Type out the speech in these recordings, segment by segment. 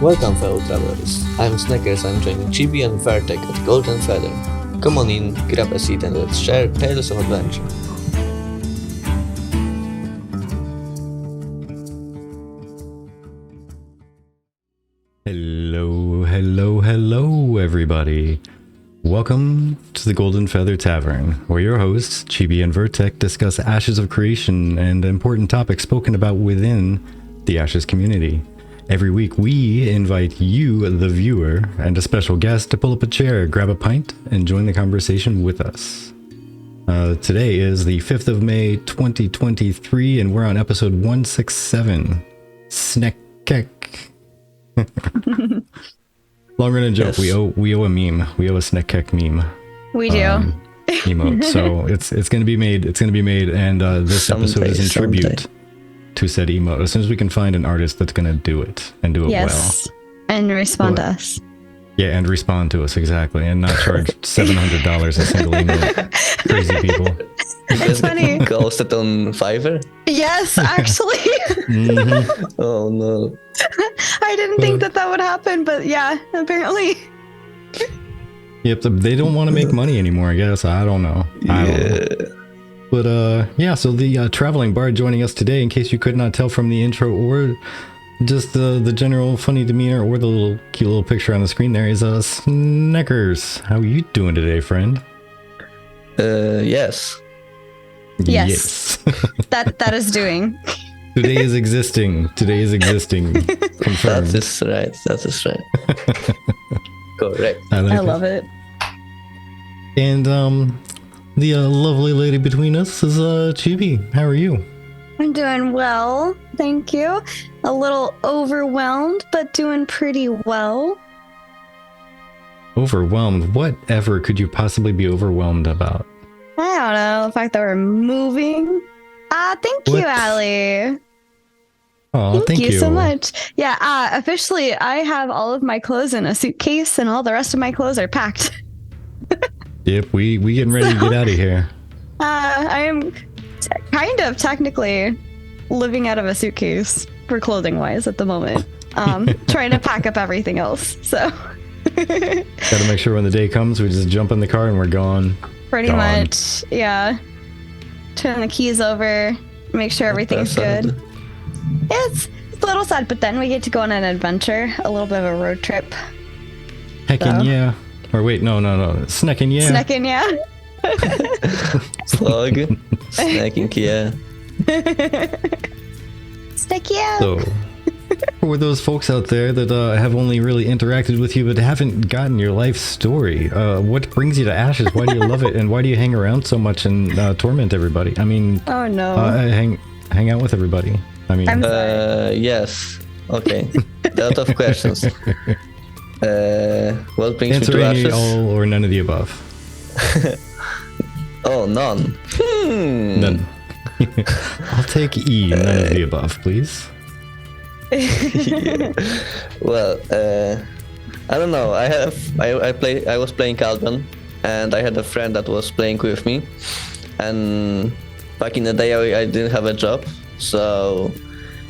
Welcome, fellow travelers. I'm Snekkers. I'm joining Chibi and Vertek at Golden Feather. Come on in, grab a seat, and let's share tales of adventure. Hello, everybody. Welcome to the Golden Feather Tavern, where your hosts, Chibi and Vertek, discuss Ashes of Creation and important topics spoken about within the Ashes community. Every week, we invite you, the viewer, and a special guest to pull up a chair, grab a pint, and join the conversation with us. Today is the 5th of May, 2023, and we're on episode 167, Snekkers. Long run and joke. Yes. We owe a meme. We owe a Snekkers meme. We do. Emote. So it's gonna be made. It's gonna be made, and this episode is in tribute to said emote. As soon as we can find an artist that's gonna do it and do it well, and respond to us. Yeah, and respond to us exactly, and not charge $700 a single emote. Crazy people. It's funny. Ghosted on Fiverr? Yes, actually. Mm-hmm. Oh no. I didn't think that would happen, but yeah, apparently. Yep, they don't want to make money anymore, I guess. I don't know. But yeah, so the traveling bard joining us today, in case you could not tell from the intro or just the general funny demeanor or the little cute little picture on the screen there, is Snekkers. How are you doing today, friend? Yes. Yes. that is doing. Today is existing. Confirmed. That is right. Correct. I love it. And the lovely lady between us is Chibi. How are you? I'm doing well, thank you. A little overwhelmed, but doing pretty well. Overwhelmed? Whatever could you possibly be overwhelmed about? I don't know, the fact that we're moving. Thank you, Allie. Oh, thank you so much. Yeah, officially, I have all of my clothes in a suitcase, and all the rest of my clothes are packed. Yep, we getting ready to get out of here. I am kind of technically living out of a suitcase for clothing-wise at the moment. Trying to pack up everything else. So gotta make sure when the day comes, we just jump in the car and we're gone. Pretty much, yeah. Turn the keys over, make sure everything's good. It's a little sad, but then we get to go on an adventure, a little bit of a road trip. Heckin' yeah. Or wait, no. Sneckin' yeah. Sneckin' yeah. Slug. Snacking yeah. Snack yeah. So, for those folks out there that have only really interacted with you but haven't gotten your life story, what brings you to Ashes? Why do you love it? And why do you hang around so much and torment everybody? I mean, oh no. Hang out with everybody. I mean, yes. Okay. A lot of questions. What brings answer me to any, Ashes? all, or none of the above. Oh, none. None. I'll take E. None of the above, please. Well, I don't know. I was playing Tavern, and I had a friend that was playing with me, and back in the day I didn't have a job, so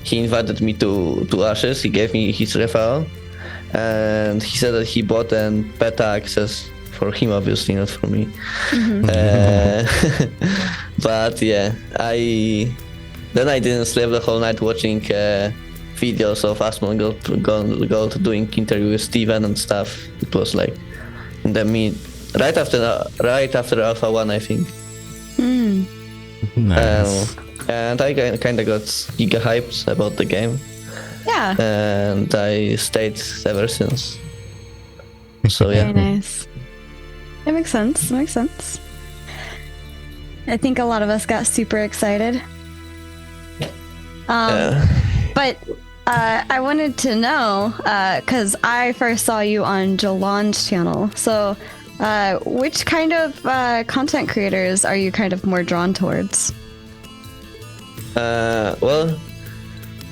he invited me to Ashes. He gave me his referral, and he said that he bought an beta access for him, obviously not for me. Mm-hmm. But yeah, I didn't sleep the whole night watching videos of Asmongold doing interview with Steven and stuff. It was like in the right after Alpha 1, I think. Nice. And I kind of got giga hyped about the game. Yeah. And I stayed ever since. So yeah. Very nice. It makes sense. I think a lot of us got super excited. But I wanted to know, because I first saw you on Jalan's channel. So which kind of content creators are you kind of more drawn towards? Well,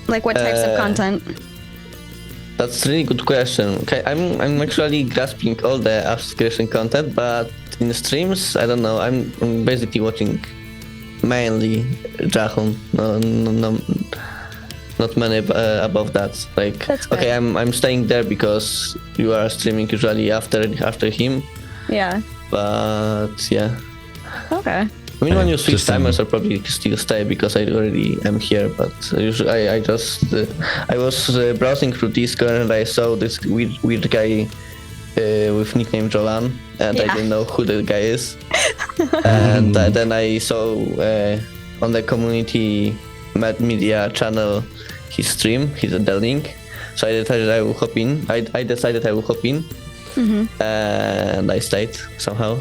like what types of content? That's a really good question. Okay, I'm actually grasping all the Ashes content, but in streams, I don't know. I'm basically watching mainly Jahun. No, not many above that. Like, That's good. okay, I'm staying there because you are streaming usually after him. Yeah. But yeah, Okay. I mean, when you Just switch some- timers, I'll probably still stay because I already am here. But usually, I just I was browsing through Discord and I saw this weird guy with nickname Jolan, and I Yeah. didn't know who the guy is. And then I saw on the community media channel his stream, the link. So I decided I will hop in. I decided I will hop in, and I stayed somehow.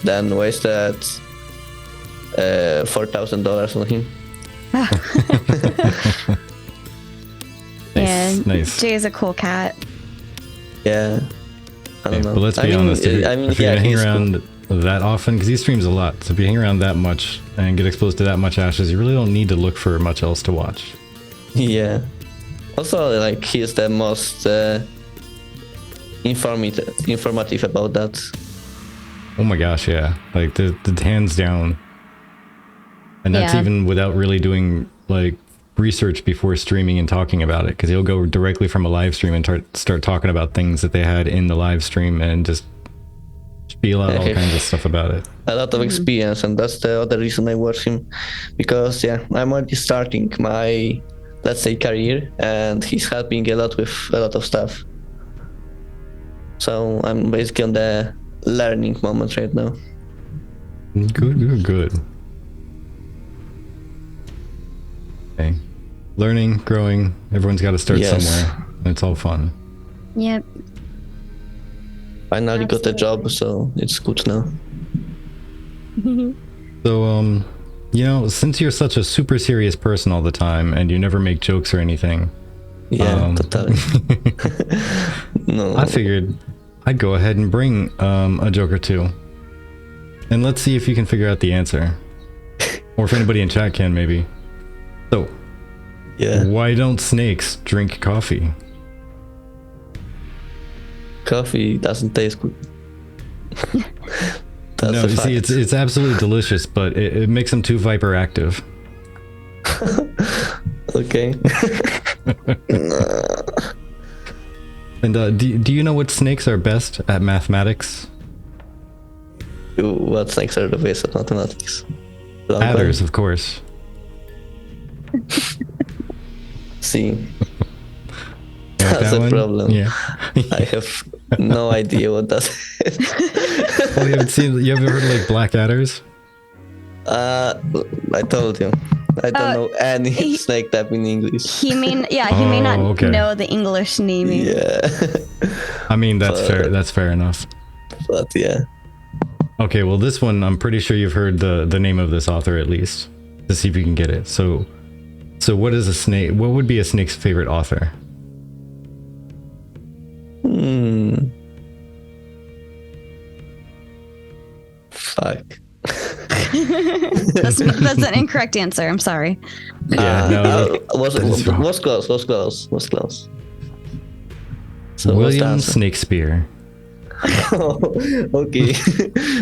Then wasted $4,000 on him. Yeah. Nice. Jay's a cool cat. Yeah. I don't know. But let's be I mean, honest. If you're yeah, gonna hang he's around that often, because he streams a lot, so if you hang around that much and get exposed to that much ashes, you really don't need to look for much else to watch. cool. Yeah. Also, like, he's the most informative about that. Oh my gosh, yeah. Like the hands down. And that's Yeah. even without really doing like research before streaming and talking about it, because he'll go directly from a live stream and start talking about things that they had in the live stream and just spiel out all kinds of stuff about it. A lot of experience, and that's the other reason I watch him, because yeah, I'm already starting my, let's say, career, and he's helping a lot with a lot of stuff. So I'm basically on the learning moment right now. Good. Okay. Learning, growing, everyone's got to start Yes. somewhere. And it's all fun. Yep. Finally got a job, so it's good now. So, you know, since you're such a super serious person all the time and you never make jokes or anything, Yeah, totally. No, I figured I'd go ahead and bring a joke or two. And let's see if you can figure out the answer. Or if anybody in chat can, maybe. So, yeah, why don't snakes drink coffee? coffee doesn't taste good. That's No, a you see, fact. it's absolutely delicious, but it makes them too hyperactive. Okay. And do you know what snakes are best at mathematics? What snakes are the best at mathematics? Long Adders, of course. one? See, Like that's that a one? problem. Yeah. I have no idea what that is. Well, you ever heard of like black adders? I told you. I don't know any snake type in English. He may not Oh, okay. know the English naming. Yeah. I mean, that's fair. That's fair enough. But yeah. Okay, well, this one, I'm pretty sure you've heard the name of this author at least, to see if you can get it. So what is a snake? What would be a snake's favorite author? Fuck. That's an incorrect answer. I'm sorry. Yeah, no, was is wrong. close. So what's the William answer? Snakespeare. Okay.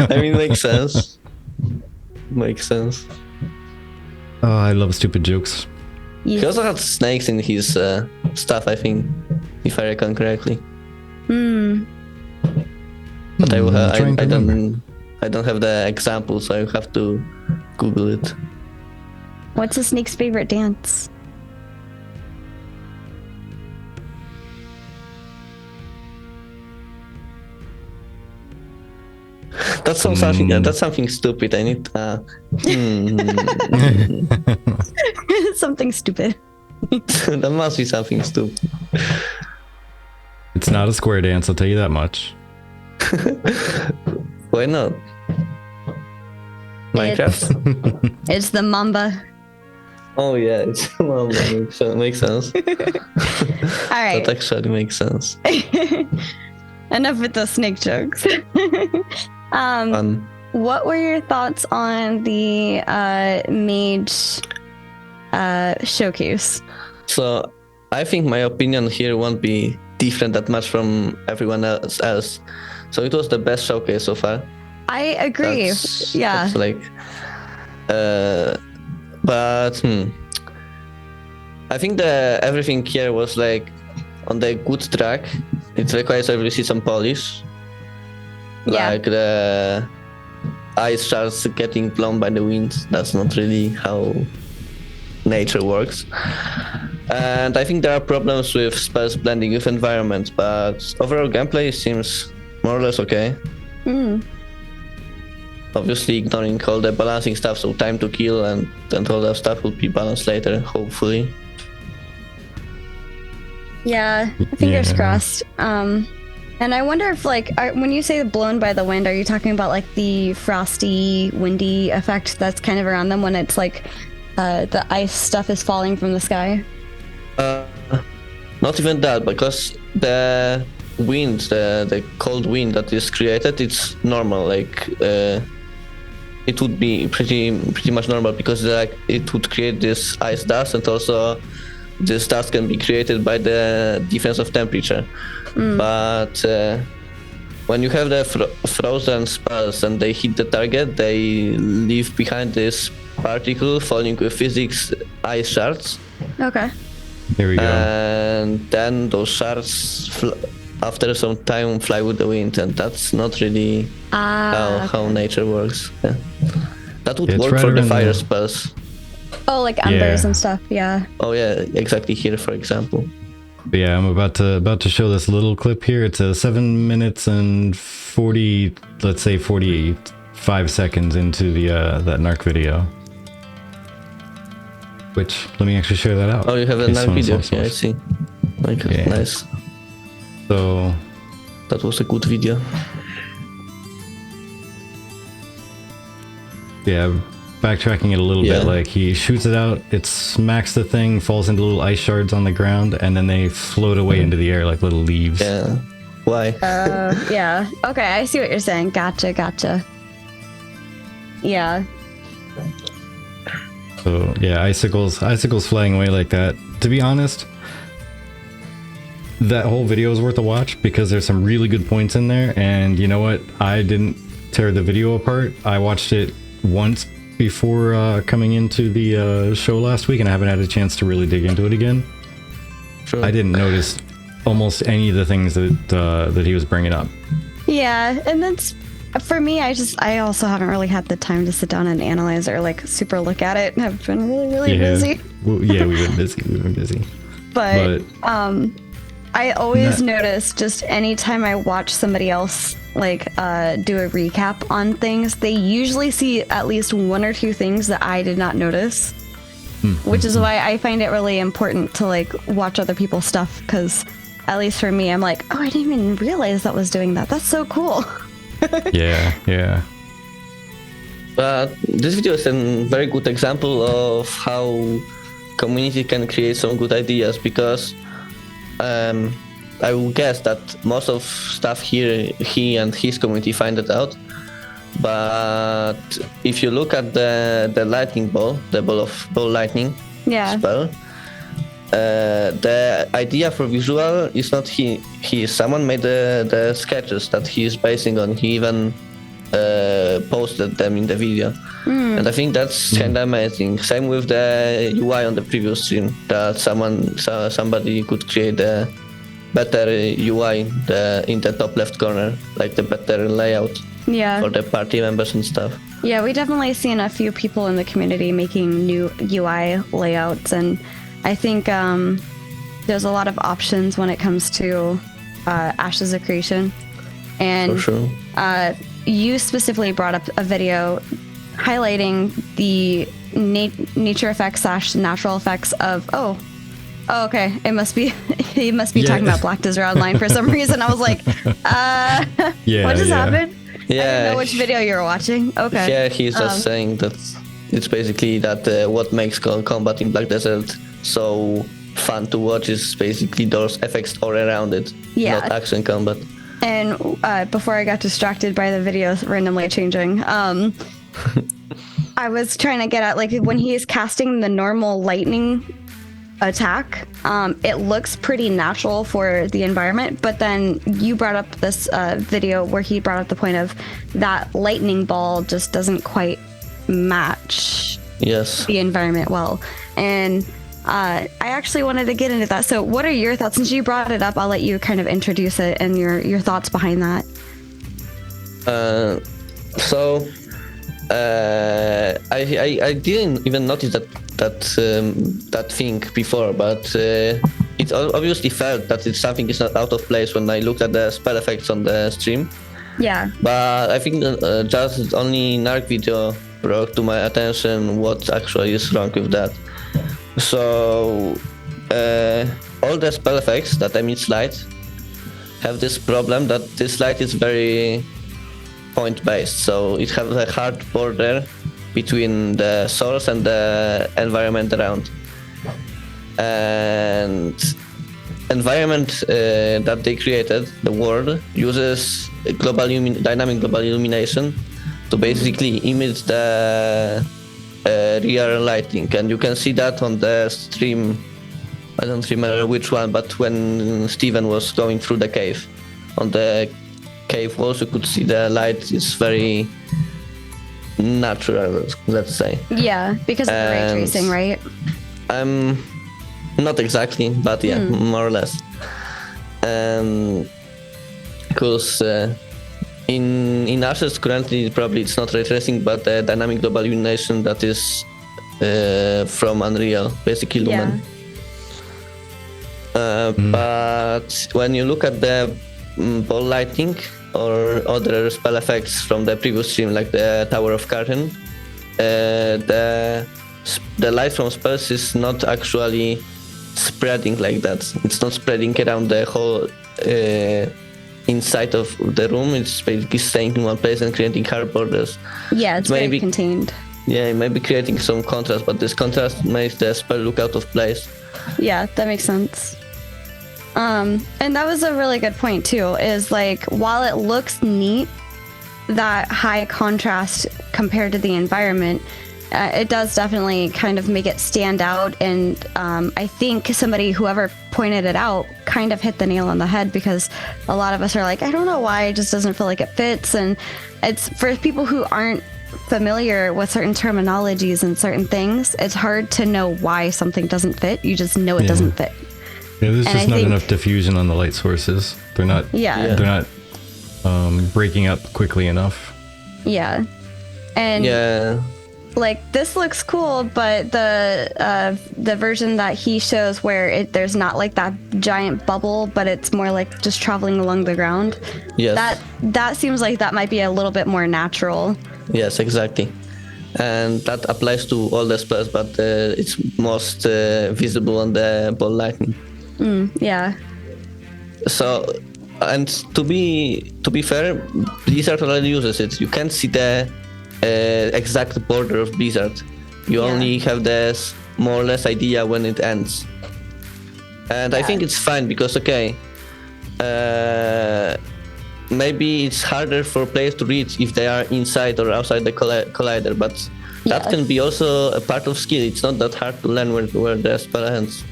I mean, makes sense. Makes sense. Oh, I love stupid jokes. He also had snakes in his stuff, I think, if I reckon correctly. But I trying to remember. I don't have the example, so I have to Google it. What's a snake's favorite dance? That's something. That's something stupid. I need. Something stupid. That must be something stupid. It's not a square dance, I'll tell you that much. Why not? Minecraft. It's the mamba. Oh yeah, it's well, makes sense. All right. That actually makes sense. Enough with the snake jokes. Fun. What were your thoughts on the mage showcase? So I think my opinion here won't be different that much from everyone else. So it was the best showcase so far. I agree. Yeah. That's like, but I think everything here was like on the good track. It requires obviously some polish. Yeah. Like the ice shards getting blown by the wind. That's not really how nature works. And I think there are problems with spells blending with environment, but overall gameplay seems more or less okay. Obviously ignoring all the balancing stuff, so time to kill and all that stuff will be balanced later, hopefully. Yeah, fingers Yeah. crossed. And I wonder if, like, when you say blown by the wind, are you talking about like the frosty, windy effect that's kind of around them when it's like the ice stuff is falling from the sky? Not even that, because the wind, the cold wind that is created, it's normal. Like it would be pretty much normal, because like it would create this ice dust, and also this dust can be created by the difference of temperature. But when you have the frozen spells and they hit the target, they leave behind this particle falling with physics ice shards. Okay. Here we go. And then those shards after some time fly with the wind, and that's not really how nature works. Yeah. That would Yeah, it's work right for the around fire there. spells. Oh, like embers Yeah. and stuff. Yeah. Oh yeah, exactly here, for example. But yeah, I'm about to show this little clip here. It's a 7 minutes and 40, let's say 45 seconds into the that narc video. Which, let me actually share that out. Oh, you have a in case nice someone's video on here, I source. see. Like, Yeah. nice. So, That was a good video. yeah, backtracking it a little Yeah. bit, like he shoots it out, it smacks the thing, falls into little ice shards on the ground, and then they float away into the air like little leaves. Yeah. Why? Yeah. Okay, I see what you're saying. Gotcha. Yeah. So yeah, icicles flying away like that. To be honest, that whole video is worth a watch because there's some really good points in there. And you know what? I didn't tear the video apart. I watched it once before coming into the show last week, and I haven't had a chance to really dig into it again. Sure. I didn't notice almost any of the things that he was bringing up. Yeah, and that's for me. I also haven't really had the time to sit down and analyze or like super look at it. I've been really busy. Well, yeah, we've been busy. But I always notice just anytime I watch somebody else like do a recap on things, they usually see at least one or two things that I did not notice, which is why I find it really important to like watch other people's stuff, because at least for me, I'm like, oh, I didn't even realize that was doing that. That's so cool. Yeah. But this video is a very good example of how community can create some good ideas, because I will guess that most of stuff here he and his community find it out. But if you look at the lightning ball, the ball lightning Yeah. spell, the idea for visual is not he. Someone made the sketches that he is basing on. He even posted them in the video, and I think that's kind of amazing. Same with the UI on the previous stream, that somebody could create a better UI in the top left corner, like the better layout Yeah. for the party members and stuff. Yeah, we definitely seen a few people in the community making new UI layouts, and I think there's a lot of options when it comes to Ashes of Creation. And For sure. You specifically brought up a video highlighting the nature effects / natural effects of okay, it must be he must be Yeah. talking about Black Desert Online for some reason. I was like, Yeah, what just yeah. happened? I didn't know which video you were watching. Okay. Yeah, he's just saying that it's basically that what makes combat in Black Desert so fun to watch is basically those effects all around it, Yeah. not action combat. And before I got distracted by the video randomly changing, I was trying to get at like when he is casting the normal lightning attack, it looks pretty natural for the environment, but then you brought up this video where he brought up the point of that lightning ball just doesn't quite match Yes. the environment well. And I actually wanted to get into that. So what are your thoughts? Since you brought it up, I'll let you kind of introduce it and your thoughts behind that. I didn't even notice that thing before, but it obviously felt that something is not out of place when I looked at the spell effects on the stream. Yeah. But I think just only Narc video brought to my attention what actually is wrong with that. So all the spell effects that emit light have this problem that this light is very point-based, so it has a hard border between the source and the environment around. And environment that they created, the world, uses dynamic global illumination to basically image the real lighting, and you can see that on the stream. I don't remember which one, but when Steven was going through the cave, on the cave walls you could see the light is very natural, let's say. Yeah, because of the ray tracing, right? Not exactly, but yeah, more or less. Because in Ashes currently probably it's not ray tracing, but dynamic global illumination that is from Unreal, basically Lumen. But when you look at the ball lighting or other spell effects from the previous stream, like the Tower of Curtain, the light from spells is not actually spreading like that. It's not spreading around the whole inside of the room. It's basically staying in one place and creating hard borders. Yeah, it's very contained. Yeah, it may be creating some contrast, but this contrast makes the spell look out of place. Yeah, that makes sense. And that was a really good point too, is like, while it looks neat, that high contrast compared to the environment, it does definitely kind of make it stand out. And I think whoever pointed it out kind of hit the nail on the head, because a lot of us are like, I don't know why, it just doesn't feel like it fits. And it's for people who aren't familiar with certain terminologies and certain things, it's hard to know why something doesn't fit. You just know it doesn't fit. Yeah, there's just not enough diffusion on the light sources. They're not. Yeah. They're not breaking up quickly enough. Yeah. And like, this looks cool, but the version that he shows where there's not like that giant bubble, but it's more like just traveling along the ground. Yes. That seems like that might be a little bit more natural. Yes, exactly. And that applies to all the spells, but it's most visible on the ball lightning. Yeah. So, and to be fair, Blizzard already uses it. You can't see the exact border of Blizzard. You only have this more or less idea when it ends. And I think it's fine, because maybe it's harder for players to read if they are inside or outside the collider, but that can be also a part of skill. It's not that hard to learn where the spell ends.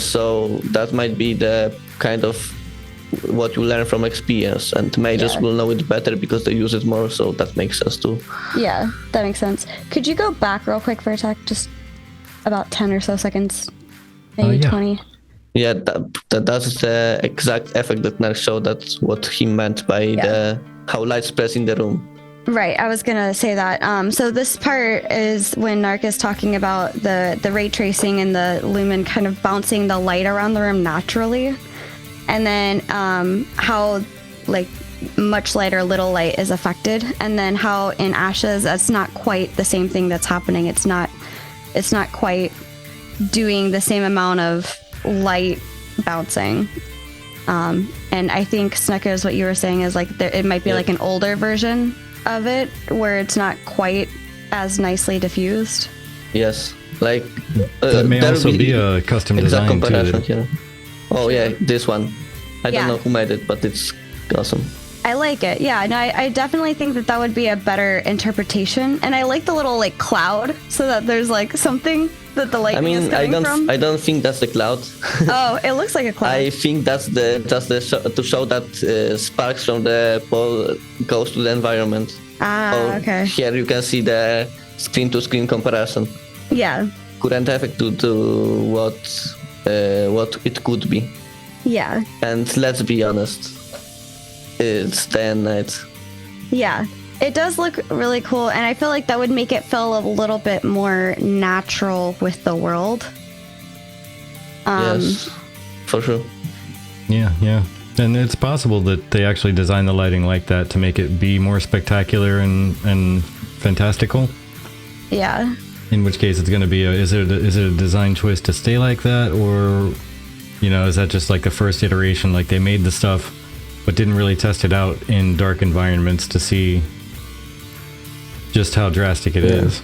So that might be the kind of what you learn from experience, and mages will know it better because they use it more, so that makes sense too. Yeah, that makes sense. Could you go back real quick for a sec? Just about 10 or so seconds, maybe 20. Yeah, that's the exact effect that Narc showed. That's what he meant by how light spreads in the room. Right, I was gonna say that. So this part is when Narc is talking about the ray tracing and the lumen kind of bouncing the light around the room naturally, and then how like much light or little light is affected, and then how in Ashes that's not quite the same thing that's happening. It's not quite doing the same amount of light bouncing. And I think Snekkers, what you were saying is like it might be like an older version of it where it's not quite as nicely diffused. Yes, like that may also be a custom design too. Oh yeah, this one. I don't know who made it, but it's awesome. I like it. Yeah, no, I definitely think that would be a better interpretation. And I like the little like cloud, so that there's like something that the lightning is coming from. I don't think that's the cloud. Oh, it looks like a cloud. I think that's to show that sparks from the ball goes to the environment. Okay. Here you can see the screen-to-screen comparison. Yeah. current effect to what it could be. Yeah. And let's be honest, it's day and night. Yeah. It does look really cool, and I feel like that would make it feel a little bit more natural with the world. Yes, for sure. Yeah. And it's possible that they actually designed the lighting like that to make it be more spectacular and fantastical. Yeah. In which case, it's going to be is it a design choice to stay like that, or is that just like the first iteration? Like they made the stuff, but didn't really test it out in dark environments to see just how drastic it is.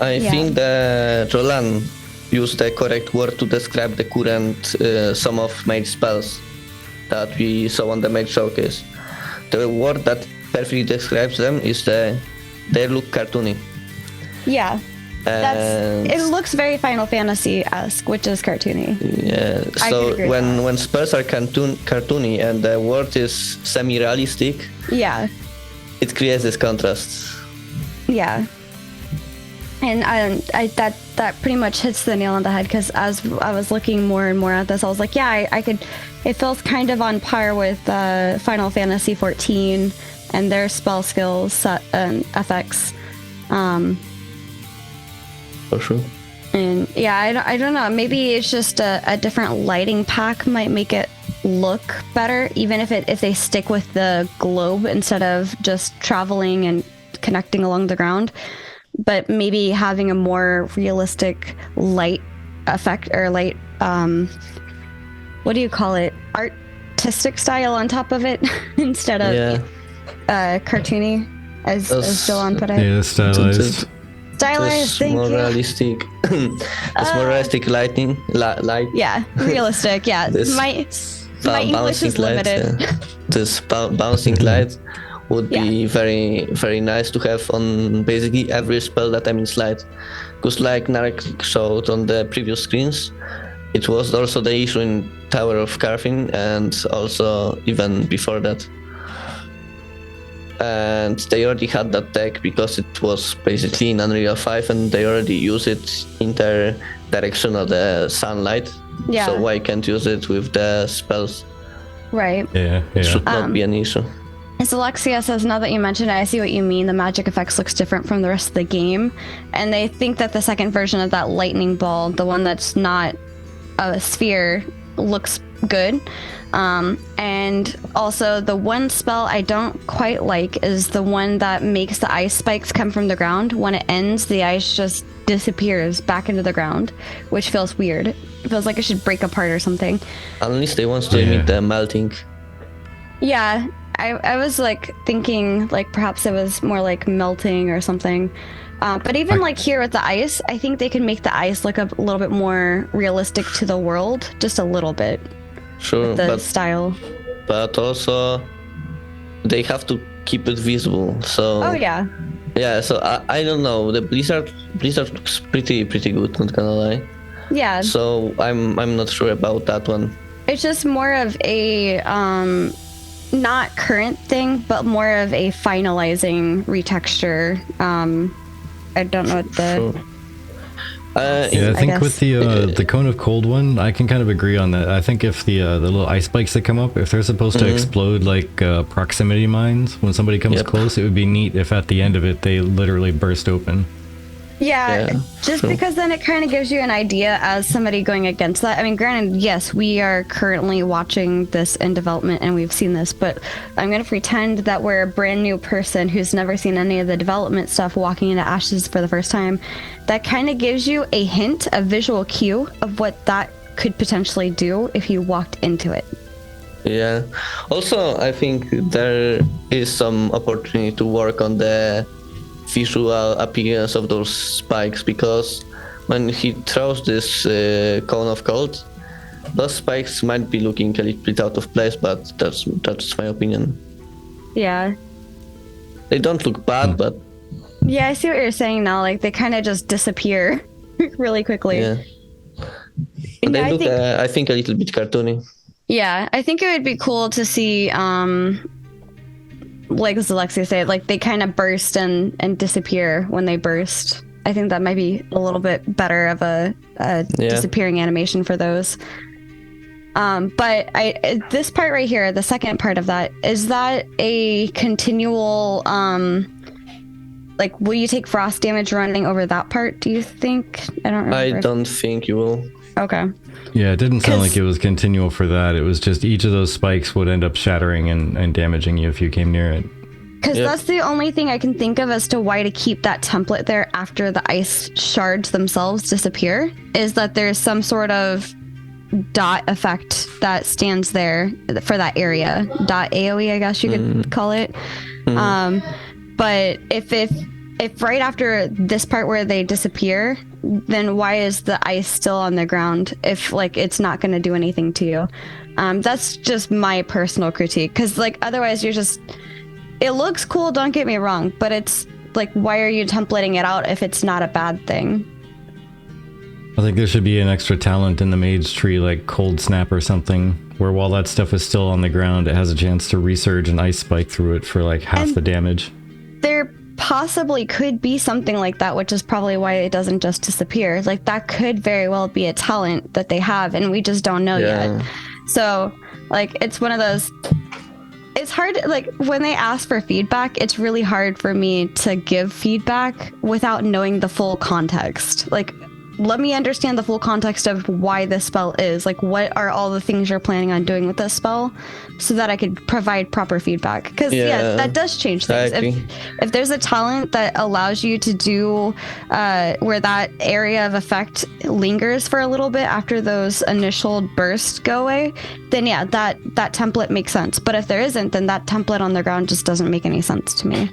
I think that Roland used the correct word to describe the current some of mage spells that we saw on the mage showcase. The word that perfectly describes them is they look cartoony. Yeah. It looks very Final Fantasy-esque, which is cartoony. Yeah. So when spells are cartoony and the word is semi-realistic, it creates this contrast. Yeah. And that pretty much hits the nail on the head, because as I was looking more and more at this, I was like, I could. It feels kind of on par with Final Fantasy 14 and their spell skills set and effects. For sure. And I don't know. Maybe it's just a different lighting pack might make it look better, even if they stick with the globe instead of just traveling and connecting along the ground. But maybe having a more realistic light effect, or light, what do you call it? Artistic style on top of it instead of cartoony, as Jolan put it. Yeah, stylized. Stylized, thank more you. Realistic. It's more realistic lighting. Light. Yeah, realistic. Yeah, my English is limited. This bouncing light would be very, very nice to have on basically every spell that emits light. Because like Narek showed on the previous screens, it was also the issue in Tower of Carfin, and also even before that. And they already had that tech because it was basically in Unreal 5, and they already use it in their direction of the sunlight. Yeah. So why can't use it with the spells? Right. Yeah. It should not be an issue. As Alexia says, now that you mention it, I see what you mean. The magic effects looks different from the rest of the game. And they think that the second version of that lightning ball, the one that's not a sphere, looks good. And also the one spell I don't quite like is the one that makes the ice spikes come from the ground. When it ends, the ice just disappears back into the ground, which feels weird. It feels like it should break apart or something. Unless they want to emit the melting. Yeah. I was like thinking like perhaps it was more like melting or something. But even like here with the ice, I think they can make the ice look a little bit more realistic to the world, just a little bit. Sure, with the style. But also they have to keep it visible. So yeah. So I don't know. The Blizzard looks pretty good. Not gonna lie. Yeah. So I'm not sure about that one. It's just more of a not current thing, but more of a finalizing retexture. I don't know what the. Sure. I think with the Cone of Cold one, I can kind of agree on that. I think if the little ice spikes that come up, if they're supposed to explode like proximity mines when somebody comes close, it would be neat if at the end of it they literally burst open. Yeah, just because then it kind of gives you an idea as somebody going against that. I mean, granted, yes, we are currently watching this in development and we've seen this, but I'm going to pretend that we're a brand new person who's never seen any of the development stuff walking into Ashes for the first time. That kind of gives you a hint, a visual cue of what that could potentially do if you walked into it. Yeah. Also, I think there is some opportunity to work on the visual appearance of those spikes, because when he throws this cone of cold, those spikes might be looking a little bit out of place, but that's my opinion. Yeah. They don't look bad, but... Yeah, I see what you're saying now. Like, they kind of just disappear really quickly. Yeah. But they look, I think, a little bit cartoony. Yeah, I think it would be cool to see... like as Alexia said, like they kind of burst and disappear when they burst. I think that might be a little bit better of a disappearing animation for those. But this part right here, the second part of that, is that a continual, like, will you take frost damage running over that part, do you think? I don't remember. I don't think you will. Okay. Yeah, it didn't sound like it was continual for that. It was just each of those spikes would end up shattering and damaging you if you came near it. Because that's the only thing I can think of as to why to keep that template there after the ice shards themselves disappear, is that there's some sort of dot effect that stands there for that area. Dot AoE, I guess you could call it. But if right after this part where they disappear, then why is the ice still on the ground if like it's not going to do anything to you? That's just my personal critique, because like otherwise you're just, it looks cool, don't get me wrong, but it's like, why are you templating it out if it's not a bad thing? I think there should be an extra talent in the mage tree, like Cold Snap or something, where while that stuff is still on the ground, it has a chance to resurge an ice spike through it for like half the damage. There possibly could be something like that, which is probably why it doesn't just disappear. Like that could very well be a talent that they have and we just don't know yet. So like it's one of those, it's hard, like when they ask for feedback, it's really hard for me to give feedback without knowing the full context. Like, let me understand the full context of why this spell is. Like, what are all the things you're planning on doing with this spell so that I could provide proper feedback? Because, that does change things. If there's a talent that allows you to do where that area of effect lingers for a little bit after those initial bursts go away, then that template makes sense. But if there isn't, then that template on the ground just doesn't make any sense to me.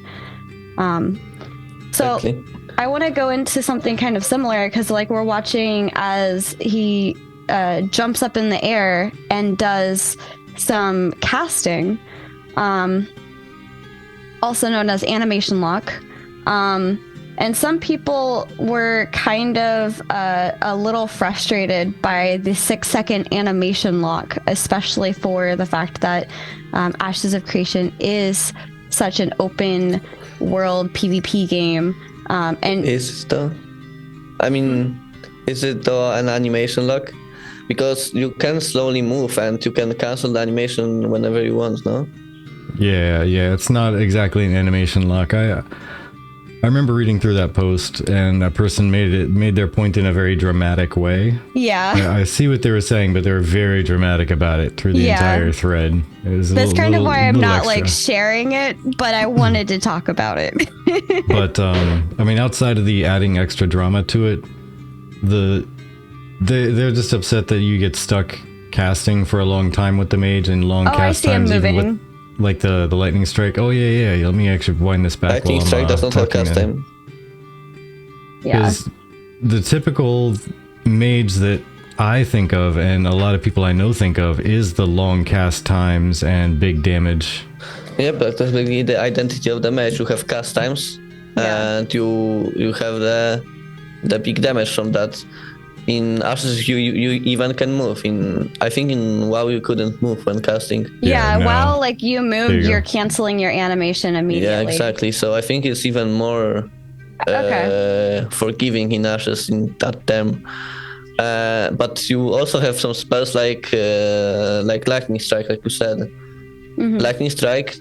I want to go into something kind of similar because, like, we're watching as he jumps up in the air and does some casting, also known as animation lock. And some people were kind of a little frustrated by the 6-second animation lock, especially for the fact that Ashes of Creation is such an open world PvP game. Is it though? I mean, is it though an animation lock? Because you can slowly move and you can cancel the animation whenever you want, no? Yeah, it's not exactly an animation lock. I remember reading through that post, and that person made their point in a very dramatic way. Yeah. I see what they were saying, but they were very dramatic about it through the entire thread. That's kind of why I'm not like sharing it, but I wanted to talk about it. But I mean, outside of the adding extra drama to it, they're just upset that you get stuck casting for a long time with the mage and long cast times, even with like the lightning strike. Oh yeah. Let me actually wind this back. Lightning strike does not have cast time. Yeah. Because the typical mage that I think of, and a lot of people I know think of, is the long cast times and big damage. Yeah, but that's really the identity of the mage. You have cast times, and you have the big damage from that. In Ashes, you even can move. I think in WoW you couldn't move when casting. Yeah, no. WoW, like you move, you're canceling your animation immediately. Yeah, exactly. So I think it's even more forgiving in Ashes in that term. But you also have some spells like Lightning Strike, like you said. Mm-hmm. Lightning Strike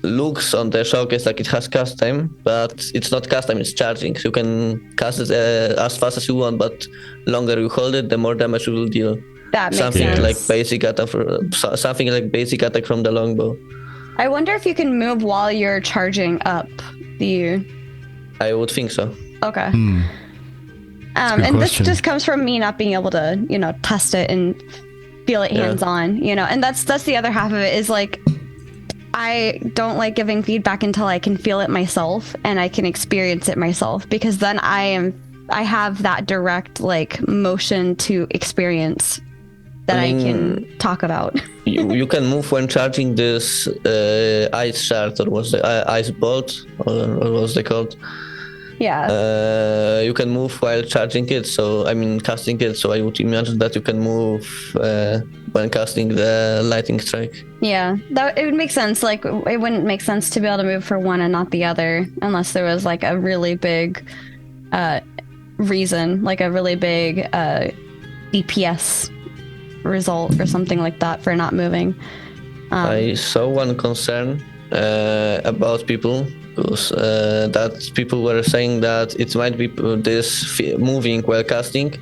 looks on the showcase like it has cast time, but it's not cast time, it's charging. So you can cast it as fast as you want, but longer you hold it, the more damage you will deal. That makes something sense. Like basic attack, something like basic attack from the longbow. I wonder if you can move while you're charging up. I would think so. Okay. And this just comes from me not being able to, test it and feel it hands-on, and that's the other half of it is like, I don't like giving feedback until I can feel it myself and I can experience it myself, because then I have that direct like motion to experience that I can talk about. you can move when charging this ice shard, or was the ice bolt, or what was it called? Yeah. You can move while charging it, casting it, so I would imagine that you can move when casting the lightning strike. Yeah, it would make sense. Like, it wouldn't make sense to be able to move for one and not the other, unless there was like a really big reason, like a really big DPS result or something like that for not moving. I saw one concern about people, because that people were saying that it might be this moving while casting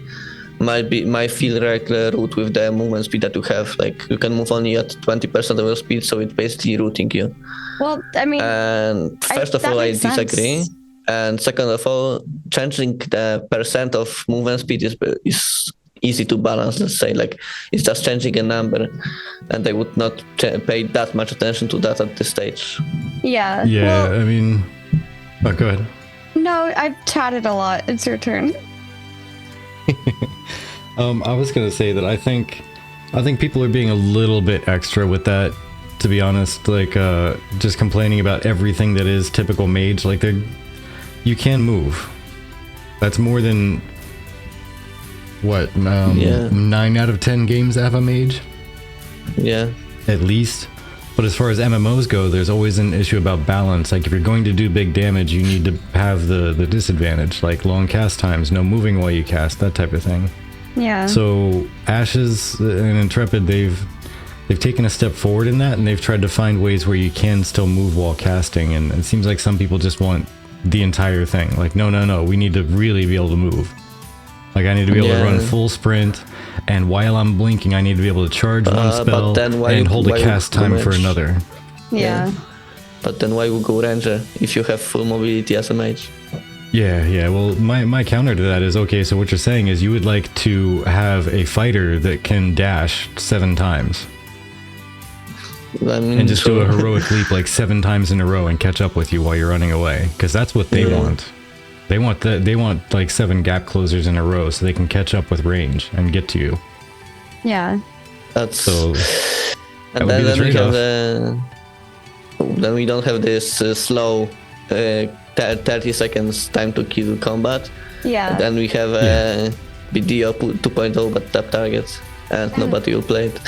might feel like root with the movement speed that you have. Like you can move only at 20% of your speed, so it's basically rooting you. Well, I mean, And first of all, I disagree. Sense. And second of all, changing the percent of movement speed is easy to balance. Let's say, like it's just changing a number, and I would not pay that much attention to that at this stage. Yeah. Yeah, Well, I mean, go ahead. no, I've chatted a lot. It's your turn. I was gonna say that I think people are being a little bit extra with that, to be honest. Like, just complaining about everything that is typical mage. Like, you can move. That's more than what 9 out of 10 games that have a mage. Yeah. At least. But as far as MMOs go, there's always an issue about balance. Like, if you're going to do big damage, you need to have the disadvantage, like long cast times, no moving while you cast, that type of thing. Yeah. So Ashes and Intrepid, they've taken a step forward in that, and they've tried to find ways where you can still move while casting. And it seems like some people just want the entire thing. Like, no, we need to really be able to move. Like, I need to be able to run full sprint, and while I'm blinking, I need to be able to charge one spell and hold a cast time for another. Yeah. But then why would go Ranger if you have full mobility as a mage? Yeah. Well, my counter to that is, okay, so what you're saying is you would like to have a fighter that can dash 7 times. I mean, And just do a heroic leap like 7 times in a row and catch up with you while you're running away. Because that's what they want. They want like 7 gap closers in a row so they can catch up with range and get to you. Yeah. That's so. And then we have then we don't have this slow 30 seconds time to kill combat. Yeah. And then we have BDO 2.0 but tap targets, and nobody will play it.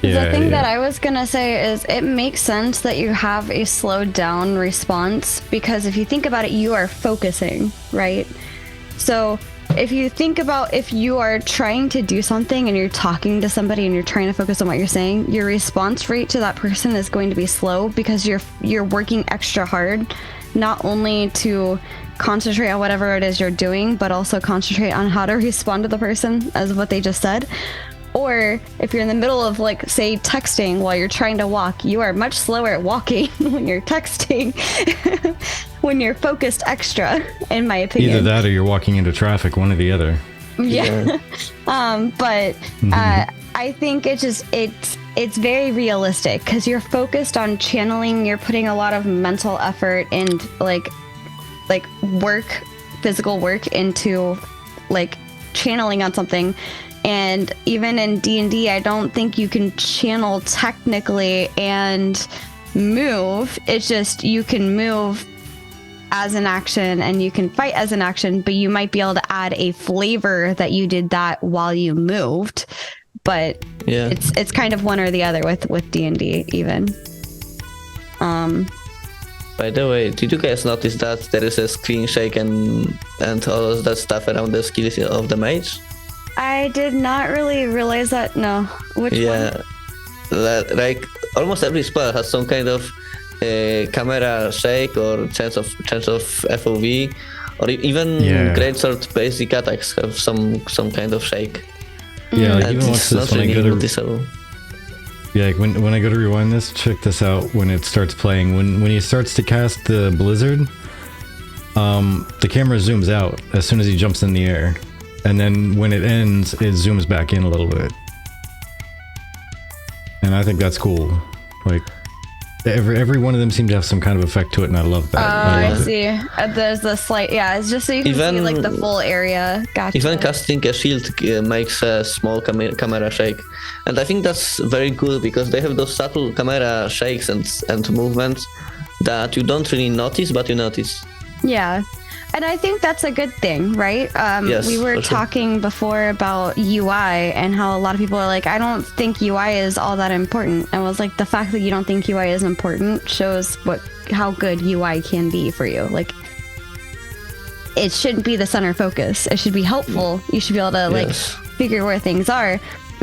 The thing that I was gonna say is it makes sense that you have a slowed down response, because if you think about it, you are focusing, right? So if you think about if you are trying to do something and you're talking to somebody and you're trying to focus on what you're saying, your response rate to that person is going to be slow, because you're working extra hard, not only to concentrate on whatever it is you're doing, but also concentrate on how to respond to the person as what they just said. Or if you're in the middle of, like, say, texting while you're trying to walk, you are much slower at walking when you're texting, when you're focused extra, in my opinion. Either that or you're walking into traffic, one or the other. Yeah. But I think it's very realistic, because you're focused on channeling, you're putting a lot of mental effort and like work, physical work into like channeling on something. And even in D&D, I don't think you can channel technically and move. It's just you can move as an action and you can fight as an action, but you might be able to add a flavor that you did that while you moved. But it's kind of one or the other with D&D even. By the way, did you guys notice that there is a screen shake and all of that stuff around the skills of the mage? I did not really realize that. No. Which one? Like almost every spell has some kind of camera shake or chance of FOV, or even greatsword basic attacks have some kind of shake. Yeah, like and even watch this when I go to noticeable. Yeah, like when I go to rewind this, check this out when it starts playing. When he starts to cast the blizzard, the camera zooms out as soon as he jumps in the air. And then when it ends, it zooms back in a little bit. And I think that's cool. Like, every one of them seems to have some kind of effect to it, and I love that. I see. There's the slight, it's just so you can see like the full area. Gotcha. Even casting a shield makes a small camera shake. And I think that's very good, because they have those subtle camera shakes and movements that you don't really notice, but you notice. Yeah. And I think that's a good thing, right? Yes, we were for sure. talking before about UI and how a lot of people are like, I don't think UI is all that important. And I was like, the fact that you don't think UI is important shows how good UI can be for you. Like, it shouldn't be the center focus. It should be helpful. You should be able to like Yes. figure where things are,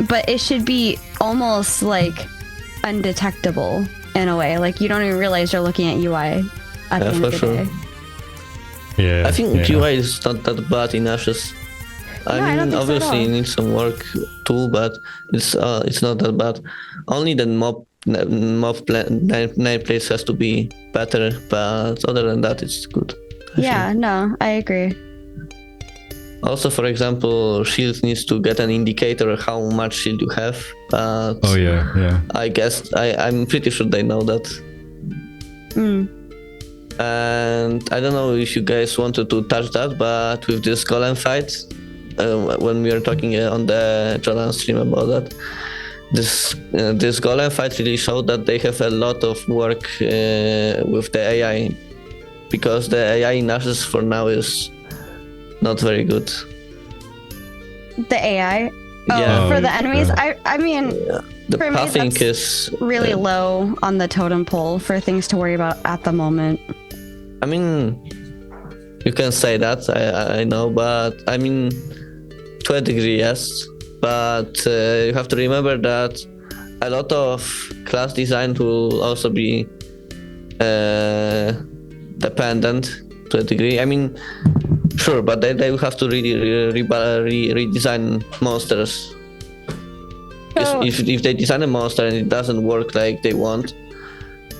but it should be almost like undetectable in a way. Like you don't even realize you're looking at UI at the Yeah, end for of the sure. day. Yeah. I think yeah. UI is not that bad in Ashes. I No, I don't mean, think so at obviously all. it needs some work too, but it's not that bad. Only the nameplates has to be better, but other than that, it's good. I Yeah, think. no, I agree. Also, for example, shield needs to get an indicator how much shield you have. But Oh yeah. I guess I'm pretty sure they know that. Mm. And I don't know if you guys wanted to touch that, but with this golem fight, when we were talking on the Jordan stream about that, this golem fight really showed that they have a lot of work with the AI, because the AI in Ashes for now is not very good. The AI. Oh, Yeah. for the enemies, Yeah. I mean, The For me, pathing that's is really low on the totem pole for things to worry about at the moment. I mean, you can say that, I know, but I mean, to a degree, yes. But you have to remember that a lot of class design will also be dependent to a degree. I mean, sure, but they will have to really redesign monsters. So- If they design a monster and it doesn't work like they want,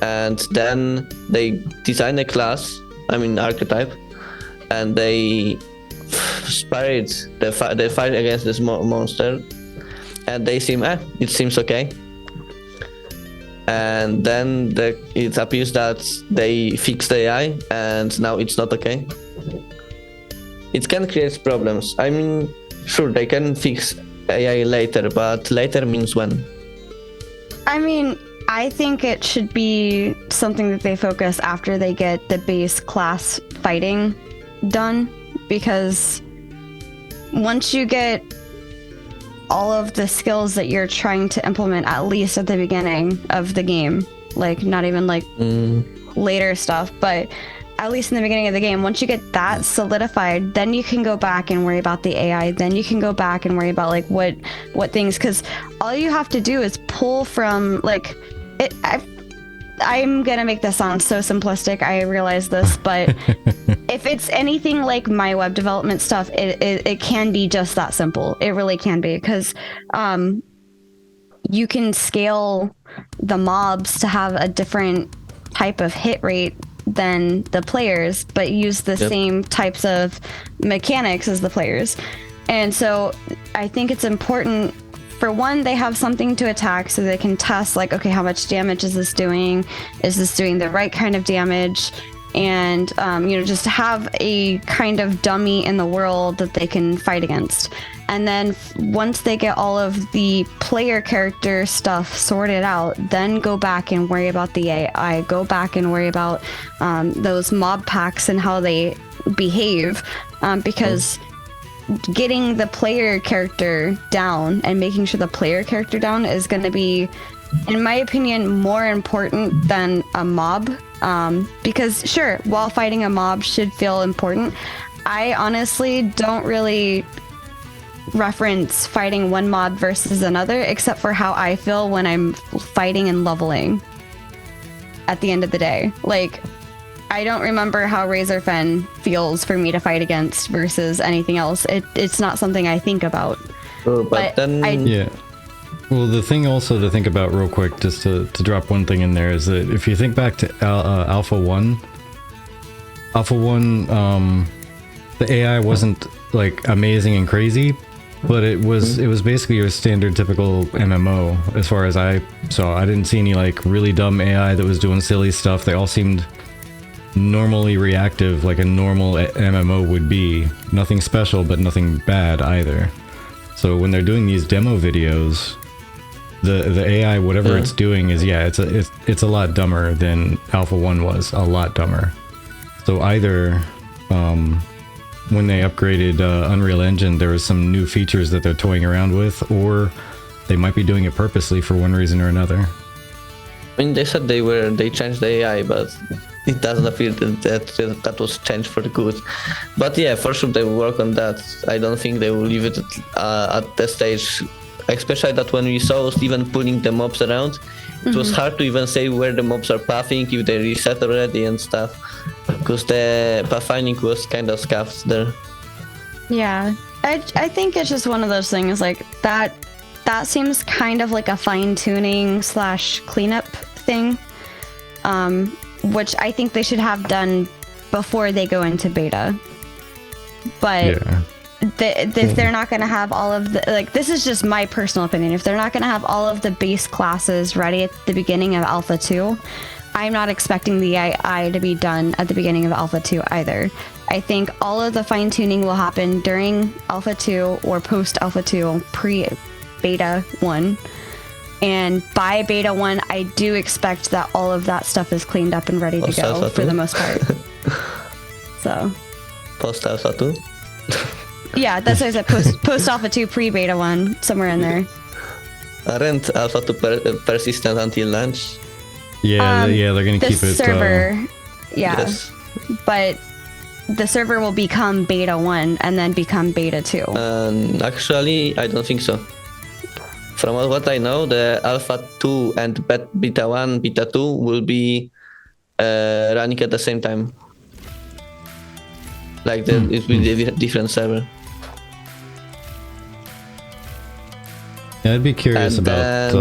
and then they design a class, I mean archetype, and they spirit the fight against this monster, and they it seems okay, and then it appears that they fix the AI and now it's not okay. It can create problems. I mean, sure, they can fix AI later, but later means when? I mean, I think it should be something that they focus after they get the base class fighting done, because once you get all of the skills that you're trying to implement, at least at the beginning of the game, like not even like later stuff, but at least in the beginning of the game, once you get that solidified, then you can go back and worry about the AI. Then you can go back and worry about like what things, because all you have to do is pull from like it. I'm gonna make this sound so simplistic, I realize this, but if it's anything like my web development stuff, it can be just that simple. It really can be, because you can scale the mobs to have a different type of hit rate than the players, but use the same types of mechanics as the players. And so I think it's important, for one, they have something to attack so they can test like, okay, how much damage is this doing? Is this doing the right kind of damage? And just have a kind of dummy in the world that they can fight against. And then once they get all of the player character stuff sorted out, then go back and worry about the AI. Go back and worry about those mob packs and how they behave, because getting the player character down and making sure the player character down is going to be, in my opinion, more important than a mob. Because sure, while fighting a mob should feel important, I honestly don't really reference fighting one mob versus another, except for how I feel when I'm fighting and leveling at the end of the day. Like, I don't remember how Razorfen feels for me to fight against versus anything else. It's not something I think about. Sure, but then Yeah. Well, the thing also to think about real quick, just to drop one thing in there, is that if you think back to Alpha 1, the AI wasn't like amazing and crazy, but it was basically your standard typical MMO as far as I saw. I didn't see any like really dumb AI that was doing silly stuff. They all seemed normally reactive, like a normal MMO would be. Nothing special, but nothing bad either. So when they're doing these demo videos, the AI, whatever it's doing, is it's a lot dumber than Alpha 1 was, a lot dumber. So either when they upgraded Unreal Engine, there was some new features that they're toying around with, or they might be doing it purposely for one reason or another. I mean, they said they changed the AI, but it doesn't appear that was changed for the good. But yeah, for sure they will work on that. I don't think they will leave it at the stage, especially that when we saw Steven pulling the mobs around, it was hard to even say where the mobs are pathing, if they reset already and stuff, because the pathfinding was kind of scuffed there. Yeah, I think it's just one of those things like that seems kind of like a fine-tuning / cleanup thing, which I think they should have done before they go into beta. But if they're not going to have all of the, like, this is just my personal opinion, if they're not going to have all of the base classes ready at the beginning of Alpha 2, I'm not expecting the AI to be done at the beginning of Alpha 2 either. I think all of the fine-tuning will happen during Alpha 2 or post Alpha 2, pre-Beta 1. And by Beta 1, I do expect that all of that stuff is cleaned up and ready to go for the most part. So. Post Alpha 2? Yeah, that's what I said. Post Alpha 2, pre-Beta 1, somewhere in there. Aren't Alpha 2 persistent until launch? Yeah, they're gonna keep it. Server, Yes. But the server will become Beta 1 and then become Beta 2. Actually, I don't think so. From what I know, the Alpha 2 and Beta 1, Beta 2 will be running at the same time. Like it will be a different server. Yeah, I'd be curious about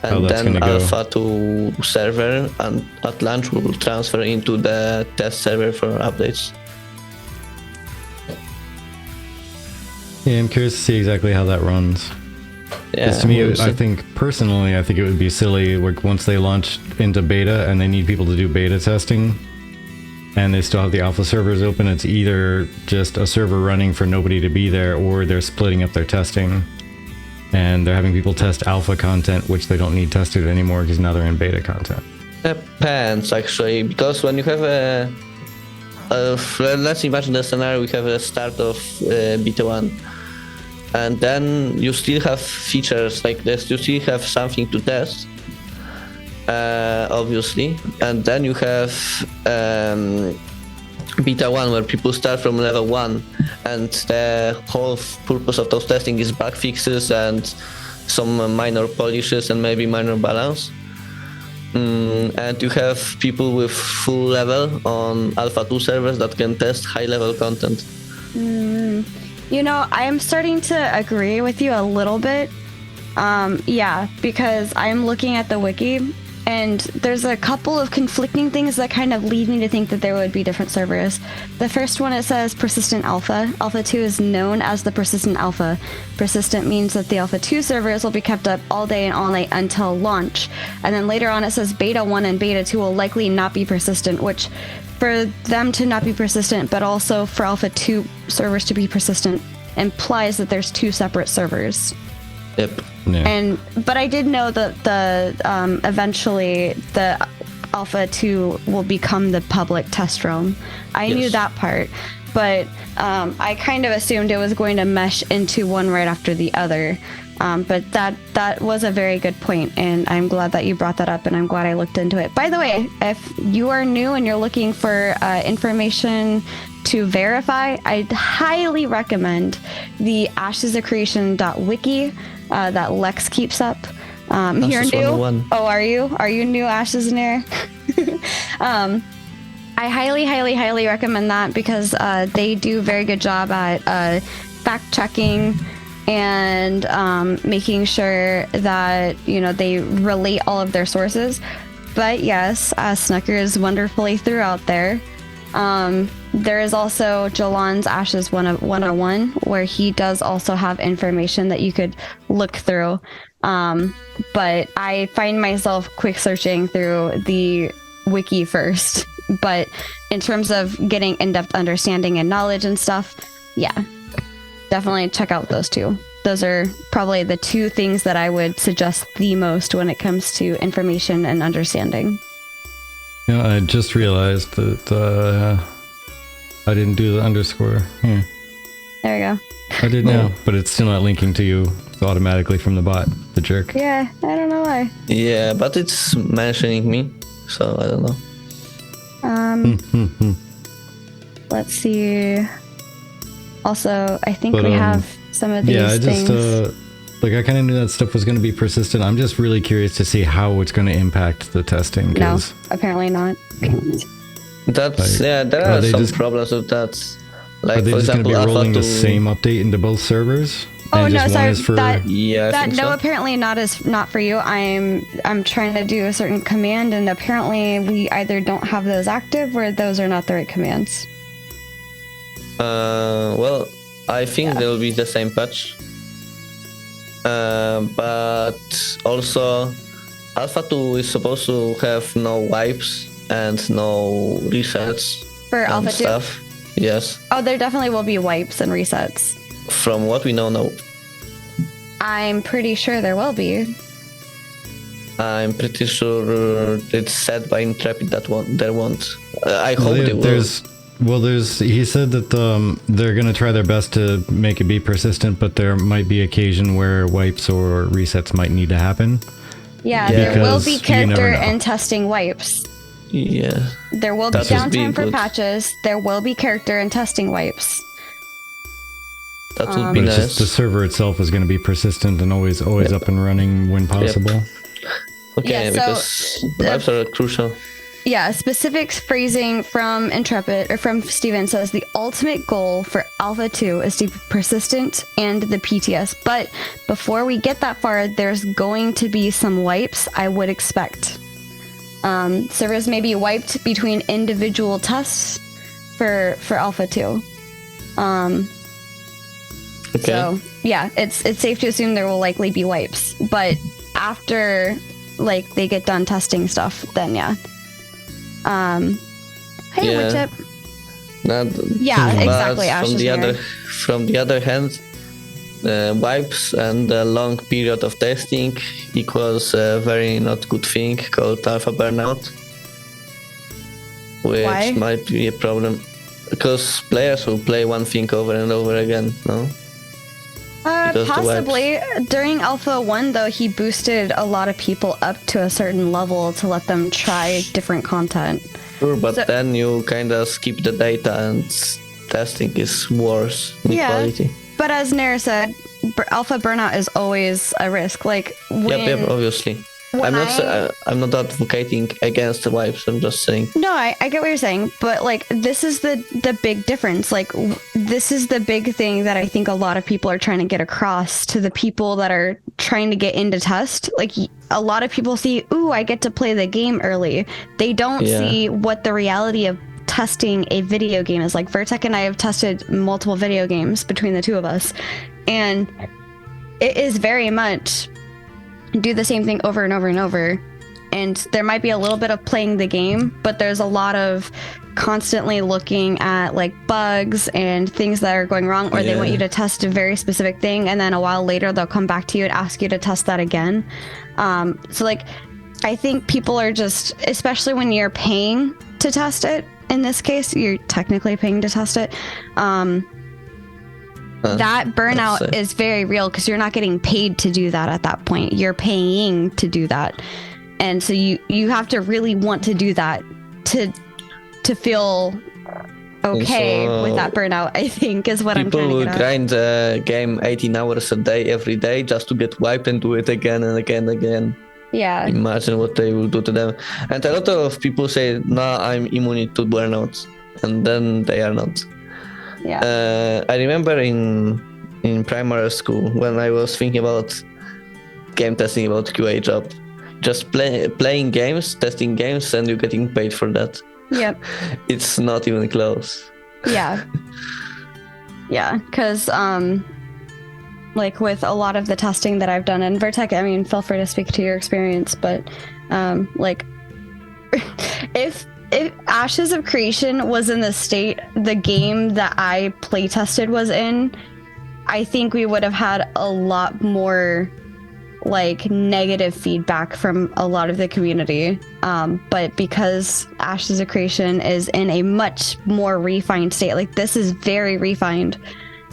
how that's going to go. Alpha 2 server and at launch will transfer into the test server for updates. Yeah, I'm curious to see exactly how that runs. Yeah, to me, I think personally, I think it would be silly like once they launch into beta and they need people to do beta testing and they still have the alpha servers open, it's either just a server running for nobody to be there or they're splitting up their testing and they're having people test alpha content, which they don't need tested anymore because now they're in beta content. Depends actually, because when you have let's imagine the scenario, we have a start of beta 1 and then you still have features like this, you still have something to test, obviously, and then you have beta 1 where people start from level 1 and the whole purpose of those testing is bug fixes and some minor polishes and maybe minor balance. And you have people with full level on Alpha 2 servers that can test high level content. You know, I am starting to agree with you a little bit. Yeah, because I'm looking at the wiki and there's a couple of conflicting things that kind of lead me to think that there would be different servers. The first one, it says persistent alpha. Alpha 2 is known as the persistent alpha. Persistent means that the Alpha 2 servers will be kept up all day and all night until launch. And then later on it says beta 1 and beta 2 will likely not be persistent, which for them to not be persistent, but also for Alpha 2 servers to be persistent implies that there's two separate servers. Yep. Yeah. But I did know that eventually the Alpha 2 will become the public test realm. I knew that part, but I kind of assumed it was going to mesh into one right after the other. But that was a very good point, and I'm glad that you brought that up, and I'm glad I looked into it. By the way, if you are new and you're looking for information to verify, I'd highly recommend the ashesofcreation.wiki that Lex keeps up. You're new? 101. Oh, are you? Are you new, Ashes in Air? I highly recommend that because they do a very good job at fact checking and making sure that, you know, they relate all of their sources. But yes, Snekkers wonderfully threw out there. There is also Jalon's Ashes 101, where he does also have information that you could look through. But I find myself quick searching through the wiki first. But in terms of getting in-depth understanding and knowledge and stuff, yeah, definitely check out those two. Those are probably the two things that I would suggest the most when it comes to information and understanding. Yeah, I just realized that I didn't do the underscore. Here. There you go. I did now, but it's still not linking to you automatically from the bot, the jerk. Yeah, I don't know why. Yeah, but it's mentioning me, so I don't know. Let's see. Also, I think But, we have some of these Yeah, I just things. like I kind of knew that stuff was going to be persistent. I'm just really curious to see how it's going to impact the testing. No, 'Cause apparently not. That's Like, there are are they some just- problems with that. Are Like they for just going to example, be Alpha rolling the 2. same update into both servers? Oh And no, just sorry. one is for Yeah, I That think no, so. apparently not for you. I'm trying to do a certain command, and apparently we either don't have those active or those are not the right commands. Well, I think there will be the same patch. But also, Alpha 2 is supposed to have no wipes and no resets For and Alpha 2? stuff. Yes, Oh, there definitely will be wipes and resets. from what we know, no. I'm pretty sure there will be. I'm pretty sure it's said by Intrepid that there won't. I hope they will. He said that they're going to try their best to make it be persistent, but there might be occasion where wipes or resets might need to happen. Yeah, Yeah. there will be Because you never character know. and testing wipes. Yeah. There will be That would be downtime for good. patches. There will be character and testing wipes. That would be But it's nice. just the server itself is going to be persistent and always Yep. up and running when possible. Okay, Yeah, so because the- wipes are crucial. Yeah, specific phrasing from Intrepid or from Steven says the ultimate goal for Alpha 2 is to be persistent and the PTS. But before we get that far, there's going to be some wipes, I would expect. Servers may be wiped between individual tests for Alpha 2. Okay. So yeah, it's safe to assume there will likely be wipes. But after like they get done testing stuff, then yeah. Hey, Yeah. Woodchip. Not, Yeah, but exactly, Ash is here. From the other hand, wipes and a long period of testing equals a very not good thing called alpha burnout, which Why? might be a problem because players will play one thing over and over again. No. Because the Possibly. During Alpha 1, though, he boosted a lot of people up to a certain level to let them try different content. Sure, but So- then you kind of skip the data and testing is worse in Yeah. quality. But as Nair said, Alpha burnout is always a risk. Like, when... Yep, obviously. when I'm not advocating against the wipes. I'm just saying. No, I get what you're saying, but like this is the big difference. Like this is the big thing that I think a lot of people are trying to get across to the people that are trying to get into test. Like a lot of people see, ooh, I get to play the game early. They don't Yeah. see what the reality of testing a video game is. Like Vertec and I have tested multiple video games between the two of us, and it is very much do the same thing over and over and over. And there might be a little bit of playing the game, but there's a lot of constantly looking at like bugs and things that are going wrong, or they want Yeah. you to test a very specific thing, and then a while later they'll come back to you and ask you to test that again. So like I think people are just, especially when you're paying to test it, in this case you're technically paying to test it, that burnout that's, is very real because you're not getting paid to do that at that point. You're paying to do that. And so you have to really want to do that to feel okay So, with that burnout, I think, is what I'm People trying to will get at. grind the game 18 hours a day every day just to get wiped and do it again and again and again. Yeah. Imagine what they will do to them. And a lot of people say, "Nah, I'm immune to burnouts," and then they are not. Yeah. I remember in primary school when I was thinking about game testing, about QA job, just playing games, testing games, and you're getting paid for that. Yep. It's not even close. Yeah. Yeah, because like with a lot of the testing that I've done, and Vertec, I mean, feel free to speak to your experience, but like if Ashes of Creation was in the state the game that I play tested was in, I think we would have had a lot more like negative feedback from a lot of the community. But because Ashes of Creation is in a much more refined state, like this is very refined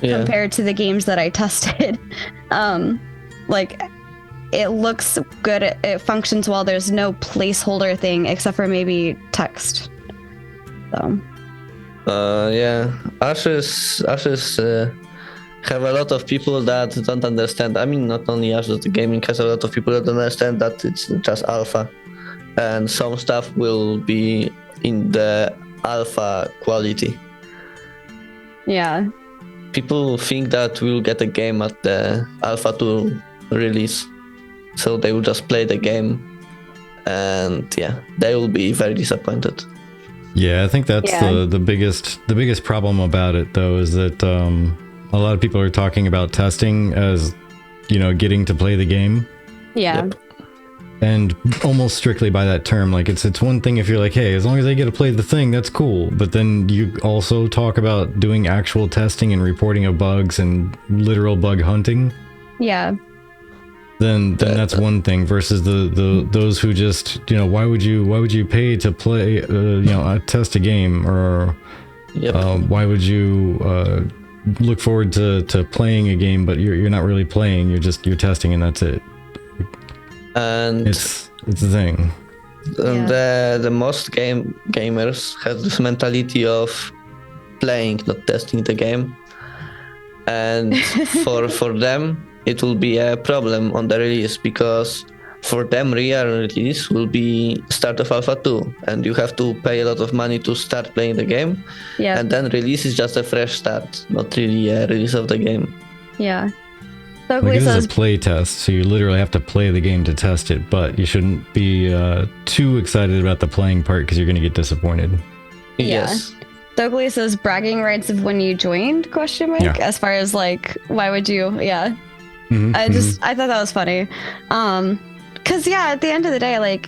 compared to the games that I tested. Like it looks good, it functions well. There's no placeholder thing except for maybe text. So Yeah, Ashes have a lot of people that don't understand. I mean, not only Ashes, the gaming has a lot of people that don't understand that it's just alpha, and some stuff will be in the alpha quality. yeah. People think that we'll get a game at the alpha 2 release, so they will just play the game, and yeah, they will be very disappointed. Yeah, I think that's Yeah. the biggest problem about it though is that a lot of people are talking about testing as, you know, getting to play the game. Yeah. Yep. And almost strictly by that term, like it's one thing if you're like, hey, as long as I get to play the thing, that's cool. But then you also talk about doing actual testing and reporting of bugs and literal bug hunting. Yeah. Then that's one thing versus the those who just, you know, why would you pay to play, you know, test a game, or Yep. why would you look forward to playing a game, but you're not really playing, you're testing and that's it. And It's a thing. the most gamers have this mentality of playing, not testing the game, and for them it will be a problem on the release, because for them real release will be start of alpha 2, and you have to pay a lot of money to start playing the game. Yeah. And then release is just a fresh start, not really a release of the game. Yeah. Like it is a play test, so you literally have to play the game to test it, but you shouldn't be too excited about the playing part because you're going to get disappointed. Yeah. Yes. Douglas says bragging rights of when you joined, question mark, Yeah. as far as like, why would you? Yeah. Mhm, I thought that was funny. Cause yeah, at the end of the day, like,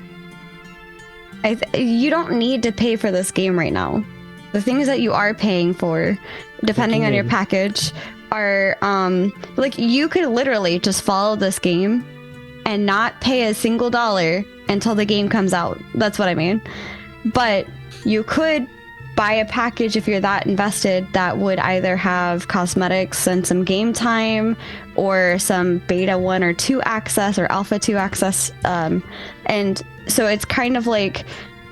you don't need to pay for this game right now. The things that you are paying for, depending on your package, are like, you could literally just follow this game and not pay a single dollar until the game comes out. That's what I mean. But you could buy a package if you're that invested that would either have cosmetics and some game time, or some beta 1 or 2 access or alpha 2 access, and so it's kind of like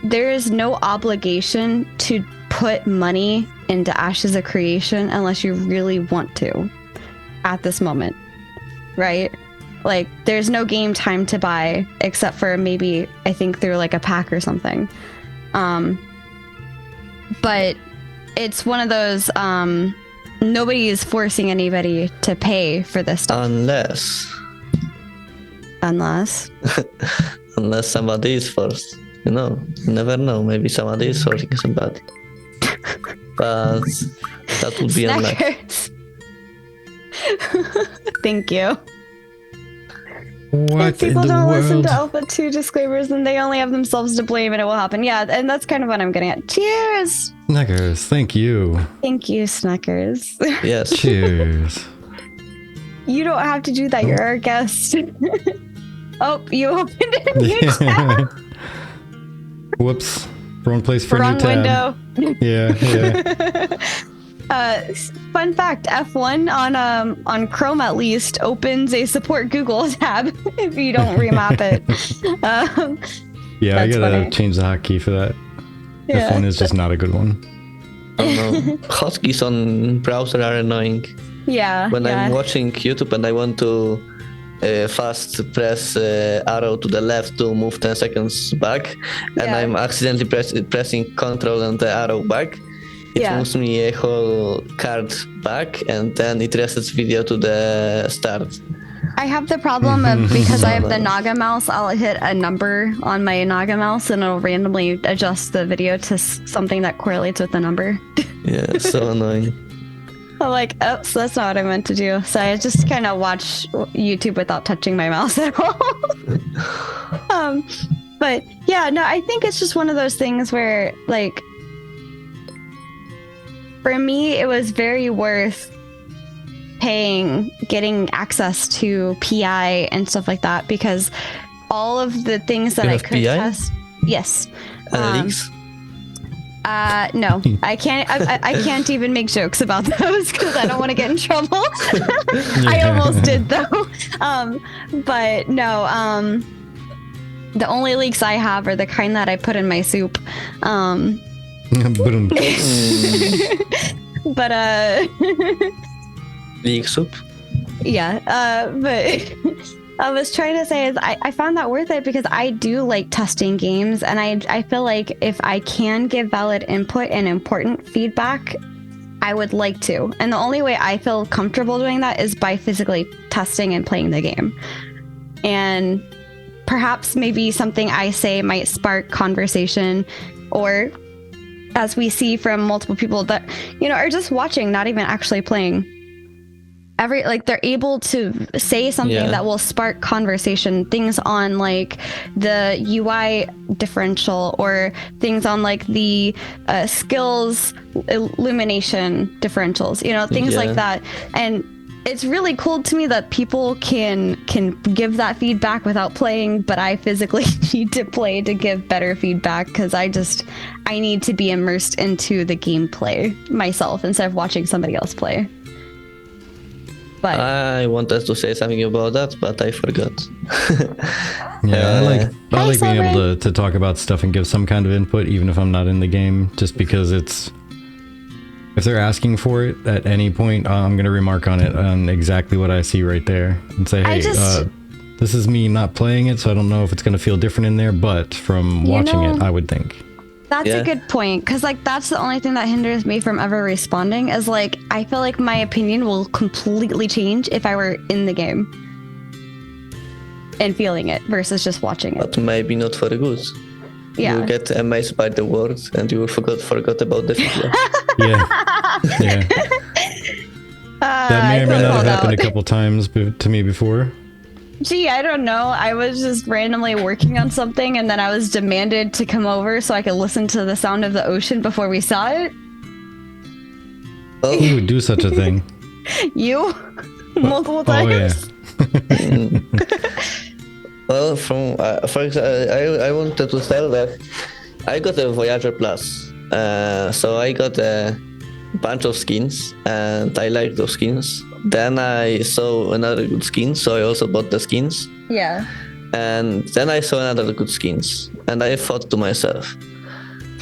there is no obligation to put money into Ashes of Creation unless you really want to at this moment, right? Like, there's no game time to buy except for maybe, I think, through like a pack or something. But it's one of those, nobody is forcing anybody to pay for this stuff. Unless Somebody is forced. You know, you never know. Maybe somebody is forcing somebody. But that would be unlucky. Snekkers. Thank you. What If people in the don't listen world? to Alpha 2 disclaimers, then they only have themselves to blame and it will happen. Yeah, and that's kind of what I'm getting at. Cheers! Snekkers, thank you. Thank you, Snekkers. Yes. Cheers. You don't have to do that. You're our guest. Oh, you opened a new tab. Whoops. Wrong place for a Wrong new tab. window. Yeah. Fun fact: F1 on Chrome at least opens a support Google tab if you don't remap it. Yeah, I That's gotta funny. change the hotkey for that. Yeah. F1 is just not a good one. I don't know. Hotkeys on browser are annoying. Yeah. When yeah. I'm watching YouTube and I want to fast press arrow to the left to move 10 seconds back, and Yeah. I'm accidentally pressing control and the arrow back, it Yeah. moves me a whole card back, and then it resets video to the start. I have the problem of, because I have the Naga mouse, I'll hit a number on my Naga mouse and it'll randomly adjust the video to something that correlates with the number. Yeah, so annoying. I'm like, oh, so that's not what I meant to do. So I just kind of watch YouTube without touching my mouse at all. But yeah, no, I think it's just one of those things where, like, for me, it was very worth getting access to PI and stuff like that, because all of the things that You I have could PI? test. Yes. Leaks? No, I can't. I can't even make jokes about those because I don't want to get in trouble. I almost did though. But no. The only leaks I have are the kind that I put in my soup. Boom. But League soup. yeah, but I was trying to say is I found that worth it because I do like testing games, and I feel like if I can give valid input and important feedback, I would like to. And the only way I feel comfortable doing that is by physically testing and playing the game. And perhaps maybe something I say might spark conversation, or as we see from multiple people that, you know, are just watching, not even actually playing. They're able to say something that will spark conversation, things on like the UI differential, or things on like the skills illumination differentials, you know, things like that. And it's really cool to me that people can give that feedback without playing, but I physically need to play to give better feedback, because I need to be immersed into the gameplay myself instead of watching somebody else play. But I wanted to say something about that, but I forgot. Yeah, I like being Sovereign. able to talk about stuff and give some kind of input, even if I'm not in the game, just because if they're asking for it at any point, I'm going to remark on it, on exactly what I see right there, and say, hey, this is me not playing it, so I don't know if it's going to feel different in there, but from watching it, I would think. that's a good point, because like that's the only thing that hinders me from ever responding, is like I feel like my opinion will completely change if I were in the game and feeling it versus just watching it. But maybe not for good. Yeah. You get amazed by the words and you will forgot about the feedback. Yeah. That may or may not have happened a couple times to me before. Gee, I don't know. I was just randomly working on something, and then I was demanded to come over so I could listen to the sound of the ocean before we saw it. Who would do such a thing? You? Multiple times? Oh, yeah. Well, for example, I wanted to tell that I got a Voyager Plus. So I got a bunch of skins, and I like those skins. Then I saw another good skin, so I also bought the skins. Yeah. And then I saw another good skins, and I thought to myself,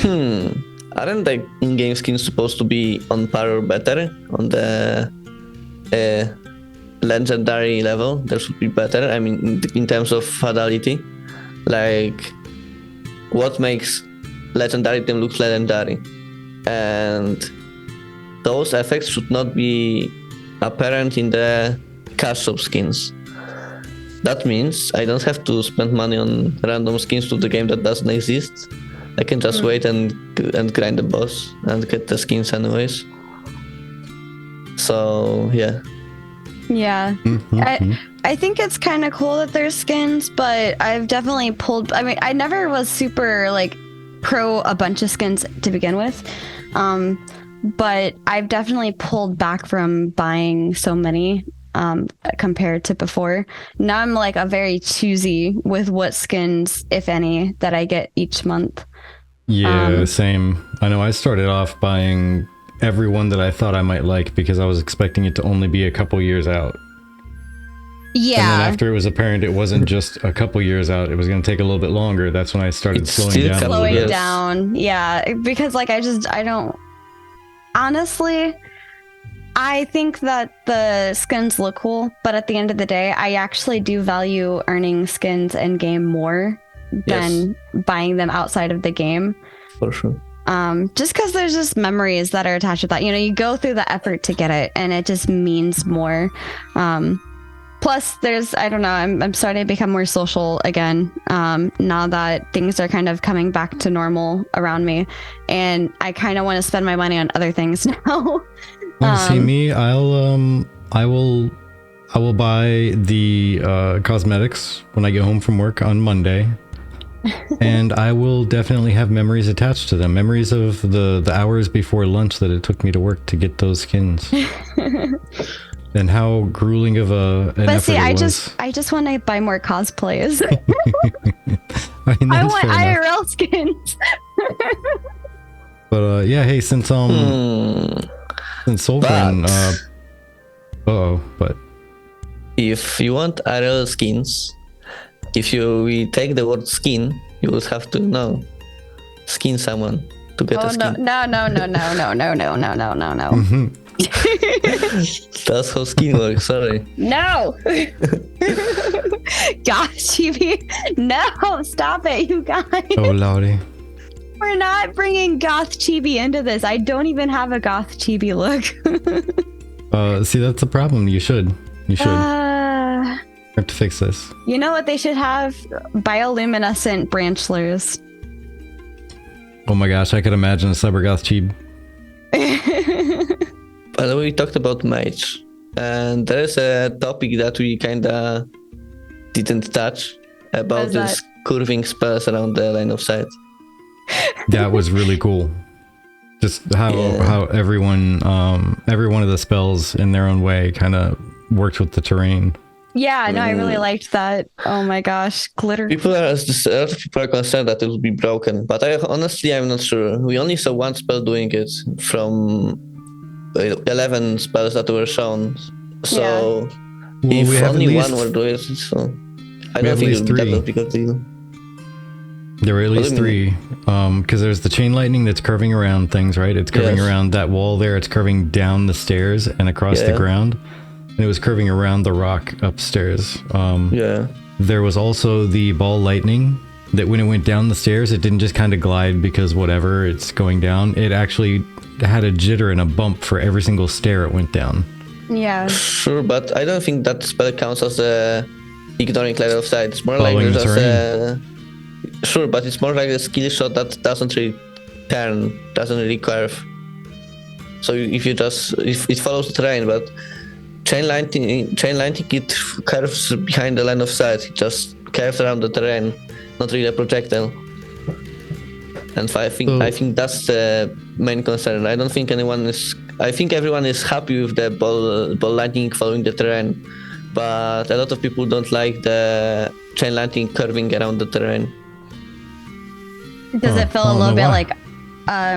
aren't the in-game skins supposed to be on par or better on the legendary level? They should be better. I mean, in terms of fidelity, like what makes legendary item look legendary, and those effects should not be apparent in the cash shop skins. That means I don't have to spend money on random skins to the game that doesn't exist. I can just wait and grind the boss and get the skins anyways. So yeah. Yeah. I think it's kind of cool that there's skins, but I've definitely pulled, I mean, I never was super like pro a bunch of skins to begin with. But I've definitely pulled back from buying so many compared to before. Now I'm like a very choosy with what skins, if any, that I get each month. Yeah, same. I know I started off buying every one that I thought I might like because I was expecting it to only be a couple years out. Yeah. And then after it was apparent it wasn't just a couple years out, it was going to take a little bit longer. That's when I started slowing down. Slowing down. Yeah. Because like I don't. Honestly, I think that the skins look cool, but at the end of the day, I actually do value earning skins in game more than buying them outside of the game. For sure. Just because there's just memories that are attached to that. You know, you go through the effort to get it, and it just means more. Plus, I don't know, I'm starting to become more social again, now that things are kind of coming back to normal around me, and I kind of want to spend my money on other things now. See me, I will buy the cosmetics when I get home from work on Monday, and I will definitely have memories attached to them. Memories of the hours before lunch that it took me to work to get those skins. And how grueling of an effort it was. I just want to buy more cosplays. I want IRL skins. But yeah, hey, since Soulfriend, but if you want IRL skins, if we take the word skin, you would have to skin someone to get Oh a no skin. no no no no no no no no no no no. That's how skin works. Sorry. No. Gosh, Chibi. No, stop it, you guys. Oh lordy. We're not bringing goth chibi into this. I don't even have a goth chibi look. See, that's the problem. You should have to fix this. You know what they should have? Bioluminescent branchlers. Oh my gosh, I could imagine a cybergoth cheap. By the way, we talked about mage, and there is a topic that we kinda didn't touch about is this curving spells around the line of sight. That was really cool. Just how everyone every one of the spells in their own way kind of worked with the terrain. Yeah, no, I really liked that. Oh my gosh, glitter. A lot of people are concerned that it will be broken, but I'm not sure. We only saw one spell doing it from 11 spells that were shown. So Well, we if have only at least, one were doing it, so I we don't have at think least that three. will be a big deal. There were at least What do you three, because there's the chain lightning that's curving around things, right? It's curving Yes. around that wall there. It's curving down the stairs and across the Yeah. ground, and it was curving around the rock upstairs. Yeah. There was also the ball lightning that when it went down the stairs, it didn't just kind of glide because whatever, it's going down. It actually had a jitter and a bump for every single stair it went down. Yeah. Sure, but I don't think that spell counts as ignoring line of sight. It's more Following like the just sure, but it's more like a skill shot that doesn't really turn, doesn't really curve. So if it follows the terrain, but chain lightning it curves behind the line of sight. It just curves around the terrain, not really a projectile. And I think that's the main concern. I don't think I think everyone is happy with the ball lightning following the terrain, but a lot of people don't like the chain lightning curving around the terrain. Does it feel I a don't little know bit why.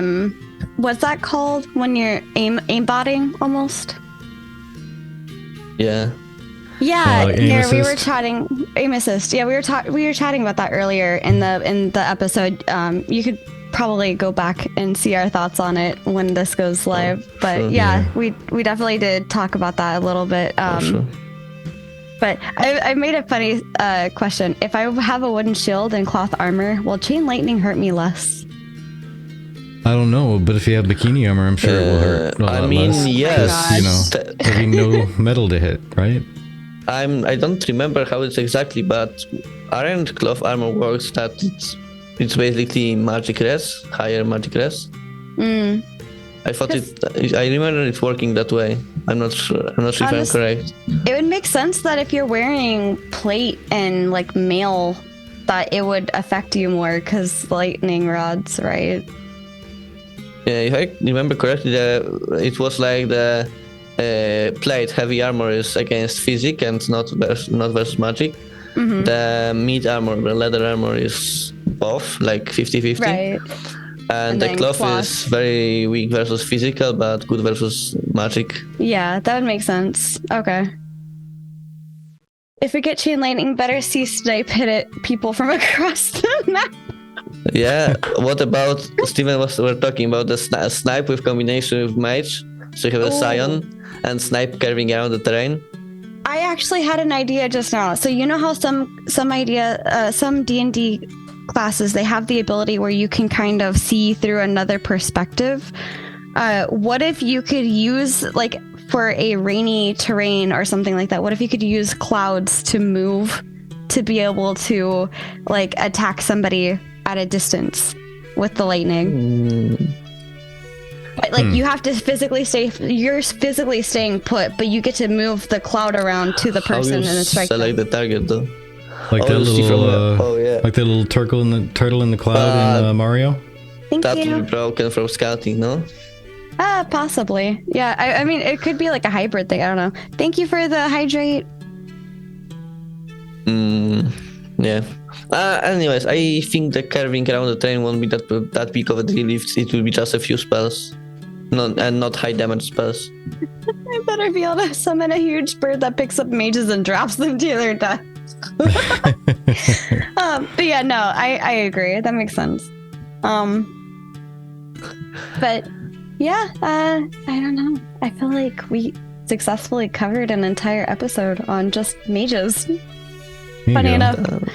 like, what's that called when you're aimbotting almost? Yeah. Yeah, Like aim yeah, we were assist? chatting aim assist. Yeah, we were chatting about that earlier in the episode. You could probably go back and see our thoughts on it when this goes live. But sure. yeah, we definitely did talk about that a little bit. Sure. But I made a funny question. If I have a wooden shield and cloth armor, will chain lightning hurt me less? I don't know, but if you have bikini armor, I'm sure it will hurt a lot I mean, less. yes. You know, there'll be no metal to hit, right? I don't remember how it's exactly, but aren't cloth armor works that it's basically magic res, higher magic res. I thought I remember it working that way. I'm not sure if I'm correct. It would make sense that if you're wearing plate and like mail, that it would affect you more because lightning rods, right? Yeah, if I remember correctly, it was like the plate heavy armor is against physic and not versus magic. Mm-hmm. The meat armor, the leather armor is both, like 50-50. Right. And the then cloth cloth. is very weak versus physical, but good versus magic. Yeah, that would make sense. Okay. If we get chain lightning, better see snipe hit it people from across the map. Yeah. What about Steven we're talking about the snipe with combination with mage? So you have a scion and snipe curving around the terrain. I actually had an idea just now. So you know how some D&D classes, they have the ability where you can kind of see through another perspective. What if you could use, like, for a rainy terrain or something like that, what if you could use clouds to move to be able to, like, attack somebody at a distance with the lightning? But, like, you have to you're physically staying put, but you get to move the cloud around to the person and then strike them. Select the target though. Like that Obviously little, yeah. like that little turtle in the cloud in Mario. Thank That you. will be broken from scouting, no? Possibly. Yeah, I mean, it could be like a hybrid thing. I don't know. Thank you for the hydrate. Yeah. Anyways, I think the curving around the train won't be that big of a deal if it will be just a few spells. Not high damage spells. I better be able to summon a huge bird that picks up mages and drops them to their death. But yeah, no, I agree. That makes sense. But yeah, I don't know. I feel like we successfully covered an entire episode on just mages. There you Funny go. enough.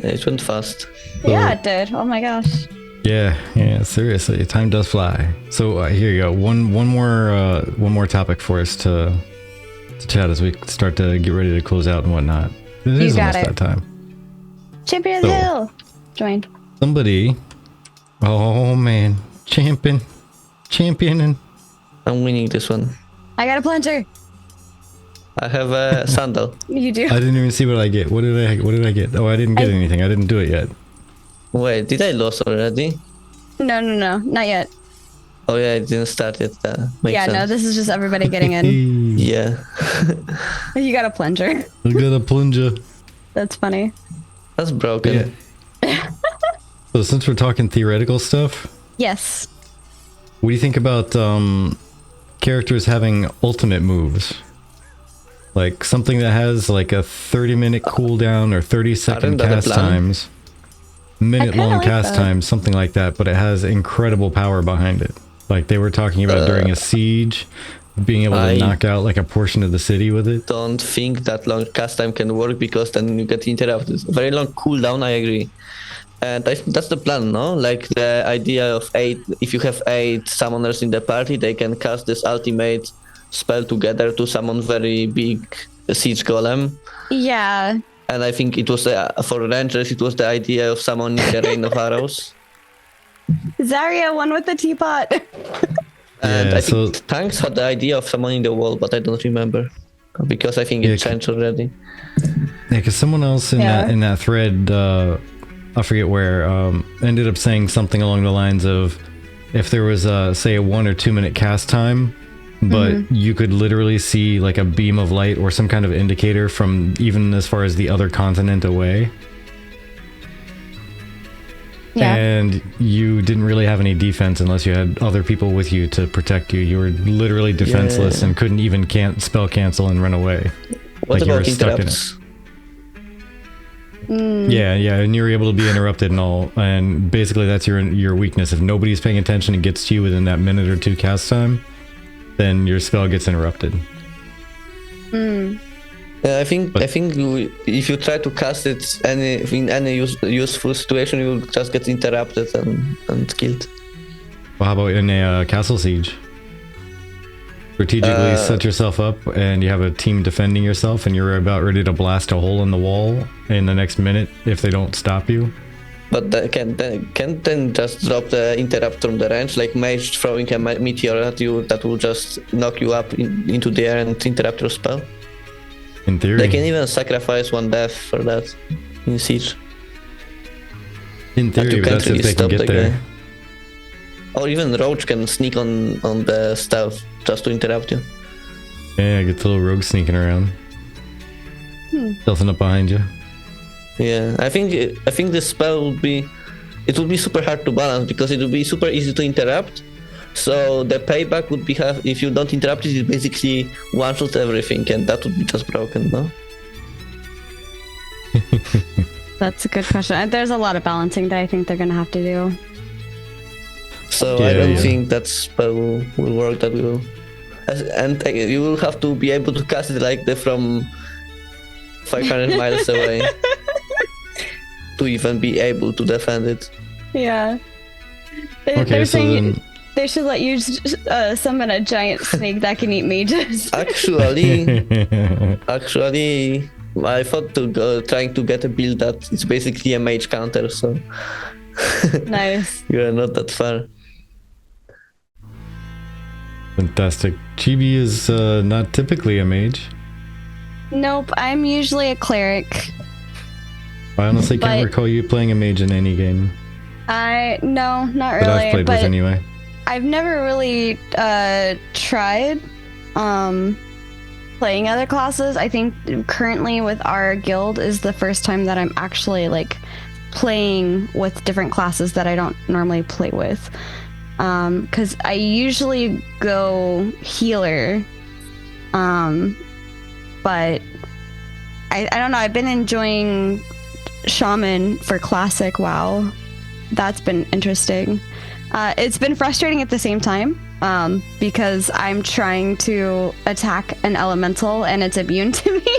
It went fast. Yeah, it did. Oh my gosh. Yeah, seriously, time does fly. So here you go. One more topic for us to chat as we start to get ready to close out and whatnot. It is got almost it. that time. Champion of the Hill. Join. Somebody, oh man, championing. I'm winning this one. I got a plunger. I have a sandal. You do. I didn't even see what I get. What did I get? Oh, I didn't get anything. I didn't do it yet. Wait, did I lose already? No, not yet. Oh yeah, it didn't start yet. Makes Yeah, sense. no, this is just everybody getting in. Yeah. You got a plunger. I got a plunger. That's funny. That's broken. Yeah. So since we're talking theoretical stuff, Yes. what do you think about characters having ultimate moves? Like something that has like a 30-minute cooldown or 30-second that a cast plan? times, minute-long like cast that. times, something like that, but it has incredible power behind it. Like they were talking about during a siege, being able to I- knock out like a portion of the city with it. Don't think that long cast time can work because then you get interrupted. Very long cooldown, I agree. And I think that's the plan, no? Like the idea of 8, if you have 8 summoners in the party, they can cast this ultimate spell together to summon very big siege golem. Yeah. And I think it was for rangers, it was the idea of summoning a rain of arrows. Zaria won with the teapot. And Yeah, I think so- Tanks had the idea of summoning the wall, but I don't remember because I think Yeah, it changed already. Yeah, because someone else in Yeah. that thread, I forget where, ended up saying something along the lines of, if there was say a 1 or 2 minute cast time, but you could literally see like a beam of light or some kind of indicator from even as far as the other continent away, Yeah. and you didn't really have any defense unless you had other people with you to protect you. You were literally defenseless Yeah. and couldn't even spell cancel and run away. What Like you about were stuck in it. interrupts? Yeah, and you were able to be interrupted and all, and basically that's your weakness. If nobody's paying attention and gets to you within that minute or 2 cast time, then your spell gets interrupted. Yeah, I think if you try to cast it in any useful situation, you will just get interrupted and killed. Well, how about in a castle siege? Strategically set yourself up, and you have a team defending yourself, and you're about ready to blast a hole in the wall in the next minute if they don't stop you. But can then just drop the interrupt from the range, like mage throwing a meteor at you that will just knock you up into the air and interrupt your spell. In theory. They can even sacrifice 1 death for that in siege. In But theory, you but can't that's if really they can stop get the there. guy. Or even Roach can sneak on the stealth just to interrupt you. Yeah, get the little rogue sneaking around. Stealthing up behind you. Yeah, I think this spell would be super hard to balance because it would be super easy to interrupt. So the payback would be if you don't interrupt it, it basically one-shots everything, and that would be just broken, no? That's a good question. There's a lot of balancing that I think they're gonna have to do. So Yeah, I don't yeah. think that spell will work that well. And you will have to be able to cast it like from 500 miles away to even be able to defend it. Yeah. Okay, They're so saying then... they should let you summon a giant snake that can eat mages. Actually, I thought trying to get a build that it's basically a mage counter, so Nice. you are not that far. Fantastic. Chibi is not typically a mage. Nope, I'm usually a cleric. I honestly can't But- recall you playing a mage in any game No, not that really. I've played but with anyway. I've never really tried playing other classes. I think currently with our guild is the first time that I'm actually like playing with different classes that I don't normally play with. Because I usually go healer. But I don't know, I've been enjoying shaman for classic WoW. That's been interesting. It's been frustrating at the same time because I'm trying to attack an elemental and it's immune to me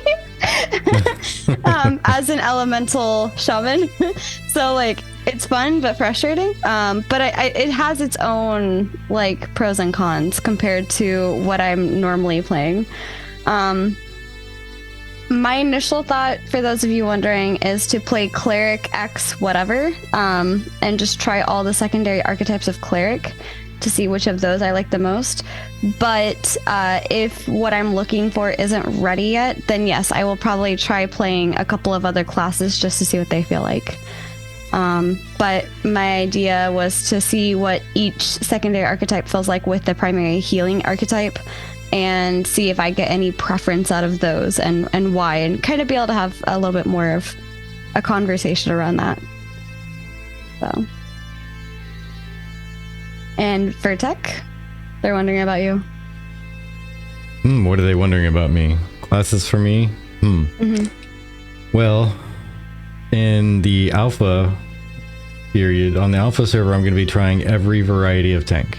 as an elemental shaman. So like it's fun but frustrating. But it has its own like pros and cons compared to what I'm normally playing. My initial thought, for those of you wondering, is to play Cleric X whatever, and just try all the secondary archetypes of Cleric to see which of those I like the most. But if what I'm looking for isn't ready yet, then yes, I will probably try playing a couple of other classes just to see what they feel like. But my idea was to see what each secondary archetype feels like with the primary healing archetype, and see if I get any preference out of those and why, and kind of be able to have a little bit more of a conversation around that. So. And Vertec, they're wondering about you. What are they wondering about me? Classes for me? Well, in the alpha period, on the alpha server, I'm going to be trying every variety of tank.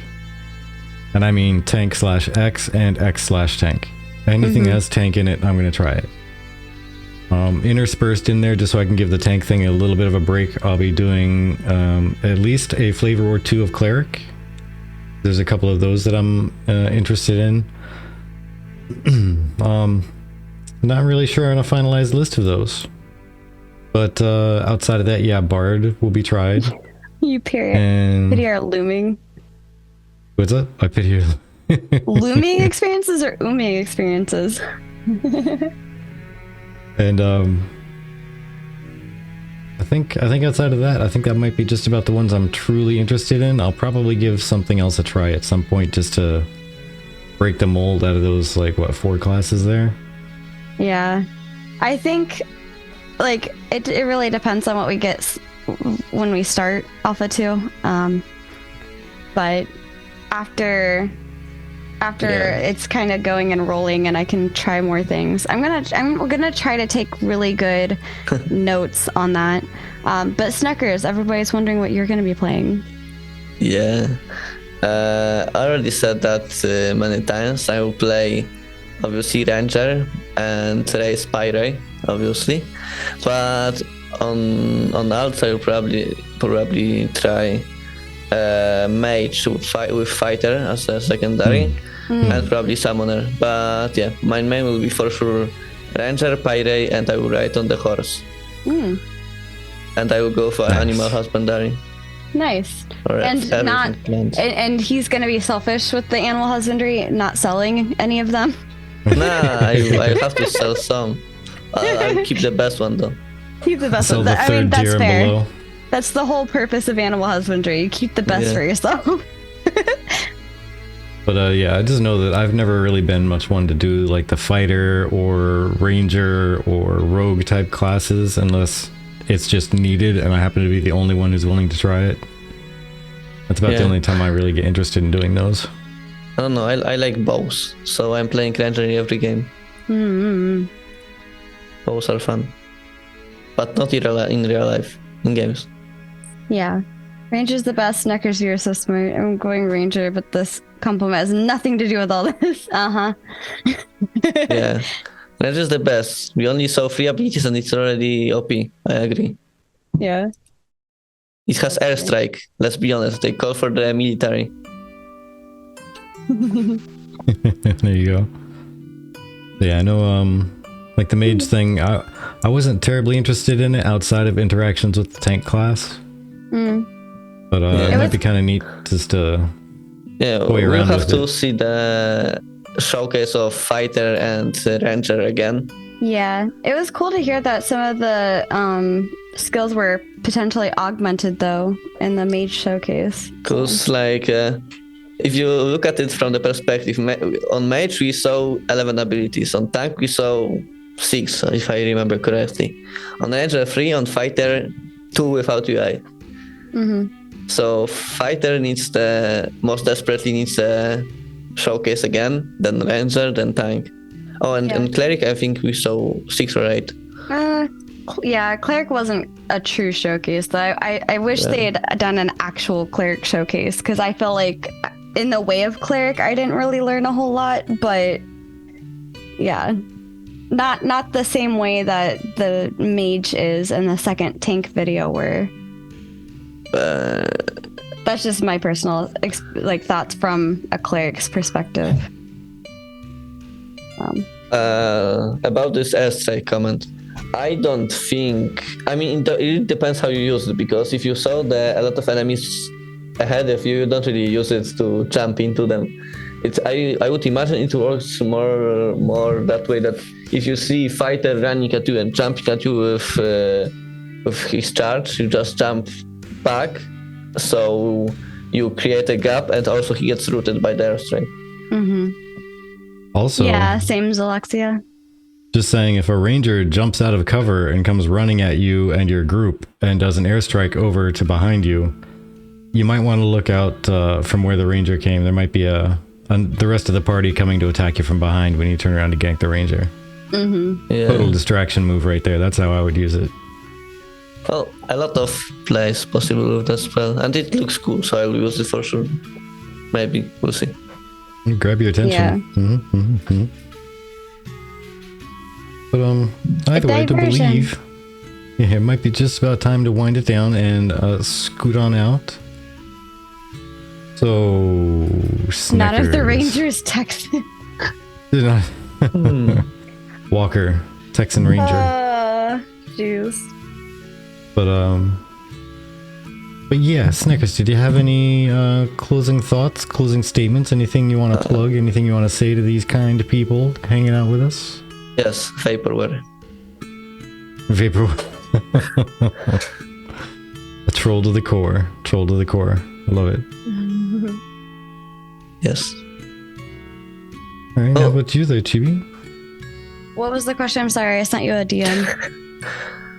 And I mean tank/X and X/tank. Anything that has tank in it, I'm going to try it. Interspersed in there, just so I can give the tank thing a little bit of a break, I'll be doing at least a flavor or two of Cleric. There's a couple of those that I'm interested in. Not really sure on a finalized list of those. But outside of that, yeah, Bard will be tried. You period. And Pity our looming. What's up? I pity your Looming experiences or ooming experiences? And I think outside of that, I think that might be just about the ones I'm truly interested in. I'll probably give something else a try at some point just to break the mold out of those, like, what, 4 classes there? Yeah. I think, like, it really depends on what we get when we start Alpha 2. But after it's kind of going and rolling and I can try more things, I'm gonna try to take really good notes on that. But Snekkers, everybody's wondering what you're gonna be playing. Yeah, I already said that many times. I will play obviously Ranger and Race Pyre, obviously, but on Alts I will probably try mage with fighter as a secondary, and probably summoner. But yeah, my main will be for sure Ranger, Pyre, and I will ride on the horse. And I will go for animal husbandry. Nice. Or and not plants. And he's gonna be selfish with the animal husbandry, not selling any of them. Nah, I have to sell some. I'll keep the best one though. Keep the best Sell one. the I third mean, that's tier and fair. below. That's the whole purpose of animal husbandry. You keep the best for yourself. But yeah, I just know that I've never really been much one to do like the fighter or ranger or rogue type classes unless it's just needed and I happen to be the only one who's willing to try it. That's about the only time I really get interested in doing those. I don't know, I like bows, so I'm playing Ranger in every game. Bows are fun. But not in real life, in games. Yeah. Ranger's the best. Snekkers, you're so smart. I'm going Ranger, but this compliment has nothing to do with all this. Yeah. Ranger's the best. We only saw 3 abilities and it's already OP. I agree. Yeah. It has airstrike. Let's be honest. They call for the military. There you go. Yeah, I know, like the mage thing, I wasn't terribly interested in it outside of interactions with the tank class. But it might be kind of neat just to we'll have to see the showcase of fighter and ranger again. Yeah, it was cool to hear that some of the skills were potentially augmented though in the mage showcase. Because like if you look at it from the perspective, on mage we saw 11 abilities, on tank we saw 6 if I remember correctly, on ranger 3, on fighter 2 without UI. So fighter most desperately needs a showcase again, then ranger, then tank. Oh, and cleric I think we saw 6 or 8. Yeah, cleric wasn't a true showcase. Though I wish they had done an actual cleric showcase because I feel like in the way of cleric, I didn't really learn a whole lot. But yeah, not the same way that the mage is in the second tank video where. That's just my personal thoughts from a cleric's perspective. About this airstrike comment, I don't think. I mean, it depends how you use it, because if you saw a lot of enemies ahead of you, you don't really use it to jump into them. I would imagine it works more that way, that if you see fighter running at you and jumping at you with his charge, you just jump back, so you create a gap, and also he gets rooted by the airstrike. Mm-hmm. Also, yeah, same as Alexia. Just saying, if a ranger jumps out of cover and comes running at you and your group and does an airstrike over to behind you, you might want to look out from where the ranger came. There might be the rest of the party coming to attack you from behind when you turn around to gank the ranger. Mm-hmm. Yeah. Total distraction move right there. That's how I would use it. Well, a lot of plays possible with that spell, and it looks cool, so I'll use it for sure. Maybe, we'll see. Grab your attention. Yeah. Mm-hmm, mm-hmm. But either way, to diversion. believe, it might be just about time to wind it down and scoot on out. So, Snekkers. None of the rangers texted. Walker, Texan Ranger. Jeez. But yeah, Snekkers, did you have any closing thoughts, closing statements, anything you want to plug, anything you want to say to these kind people hanging out with us? Yes, vaporware. Vapor. A troll to the core. Troll to the core. I love it. Yes. All right, how about you there, Chibi? What was the question? I'm sorry, I sent you a DM.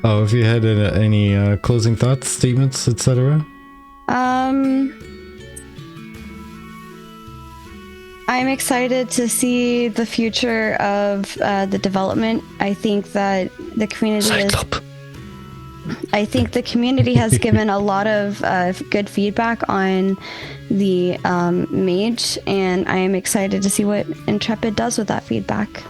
Oh, if you had any closing thoughts, statements, etc. I'm excited to see the future of the development. I think that the community has given a lot of good feedback on the mage, and I am excited to see what Intrepid does with that feedback.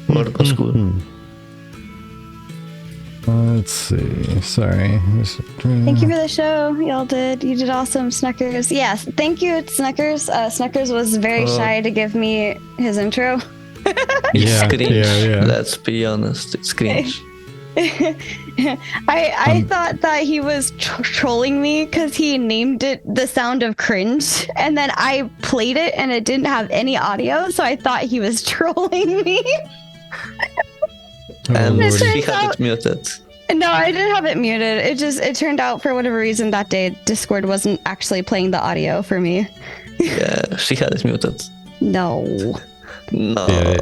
More school. Let's see. Sorry. Thank you for the show. You did awesome, Snekkers. Yes, thank you, Snekkers. Snekkers was very shy to give me his intro. It's cringe. Yeah. Let's be honest, it's cringe. I thought that he was trolling me because he named it the sound of cringe, and then I played it and it didn't have any audio, so I thought he was trolling me. And It she turns had out- it muted. No, I didn't have it muted. It turned out for whatever reason that day Discord wasn't actually playing the audio for me. Yeah, she had it muted. No. No. Yeah,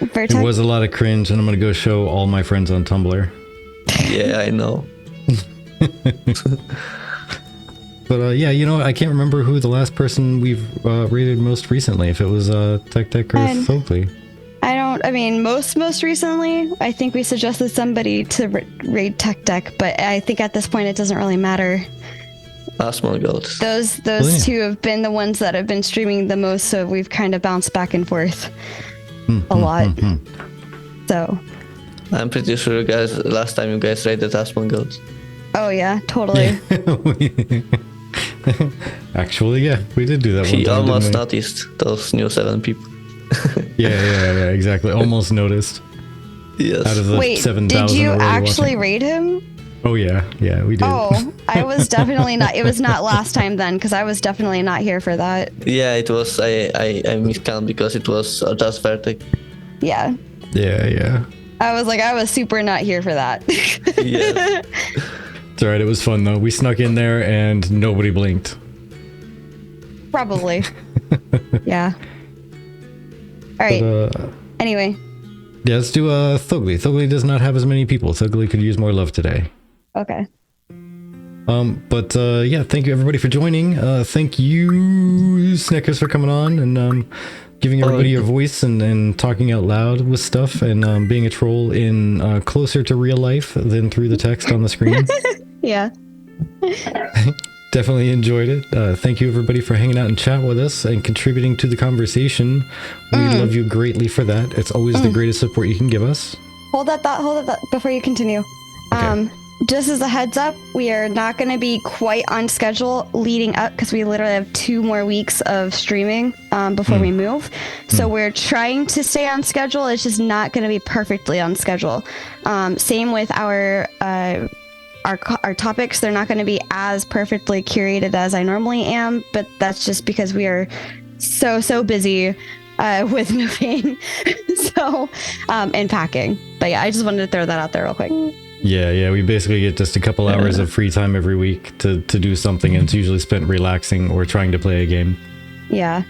it Vertex? was a lot of cringe, and I'm gonna go show all my friends on Tumblr. Yeah, I know. But yeah, you know, I can't remember who the last person we've rated most recently. If it was Tech or Thogly. Most recently, I think we suggested somebody to raid Tech Deck, but I think at this point it doesn't really matter. Asmongold. Those two have been the ones that have been streaming the most, so we've kind of bounced back and forth a lot. So. I'm pretty sure, guys, last time you guys raided Asmongold. Oh yeah, totally. Actually, yeah, we did do that one He time, almost didn't noticed those new 7 people. we? Yeah, exactly. Almost noticed. Yes. Out of the Wait, 7,000 did you already actually watching. raid him? Oh yeah, we did. Oh, I was definitely not. It was not last time then, because I was definitely not here for that. Yeah, it was. I miscount because it was just Vertex. Yeah. Yeah. I was super not here for that. Yeah. It's alright, it was fun though. We snuck in there and nobody blinked. Probably. Yeah. All right. But, Anyway. yeah, let's do Thogly. Thogly does not have as many people. Thogly could use more love today. Okay. But yeah, thank you everybody for joining. Thank you, Snekkers, for coming on, and giving everybody a voice and talking out loud with stuff and being a troll in closer to real life than through the text on the screen. Yeah. Definitely enjoyed it. Thank you everybody for hanging out and chat with us and contributing to the conversation. We love you greatly for that. It's always the greatest support you can give us. Hold that thought before you continue. Okay. Just as a heads up, we are not going to be quite on schedule leading up because we literally have 2 more weeks of streaming before we move. So we're trying to stay on schedule. It's just not going to be perfectly on schedule. Same with our topics. They're not going to be as perfectly curated as I normally am, but that's just because we are so busy with moving and packing. But yeah, I just wanted to throw that out there real quick. Yeah, we basically get just a couple hours of free time every week to do something, and it's usually spent relaxing or trying to play a game. Yeah.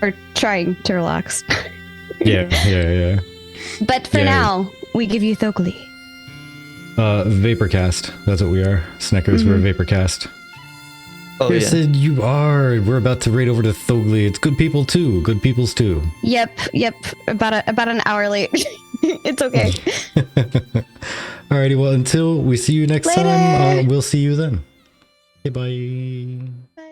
Or trying to relax. Yeah. But for now, we give you Thokli. Vaporcast. That's what we are. Snekkers, we're a Vaporcast. Oh, Chris said you are. We're about to raid over to Thogli. It's good people too. Good peoples too. Yep. About an hour late. It's okay. Alrighty, well, until we see you next Later. time, we'll see you then. Okay, bye. Bye.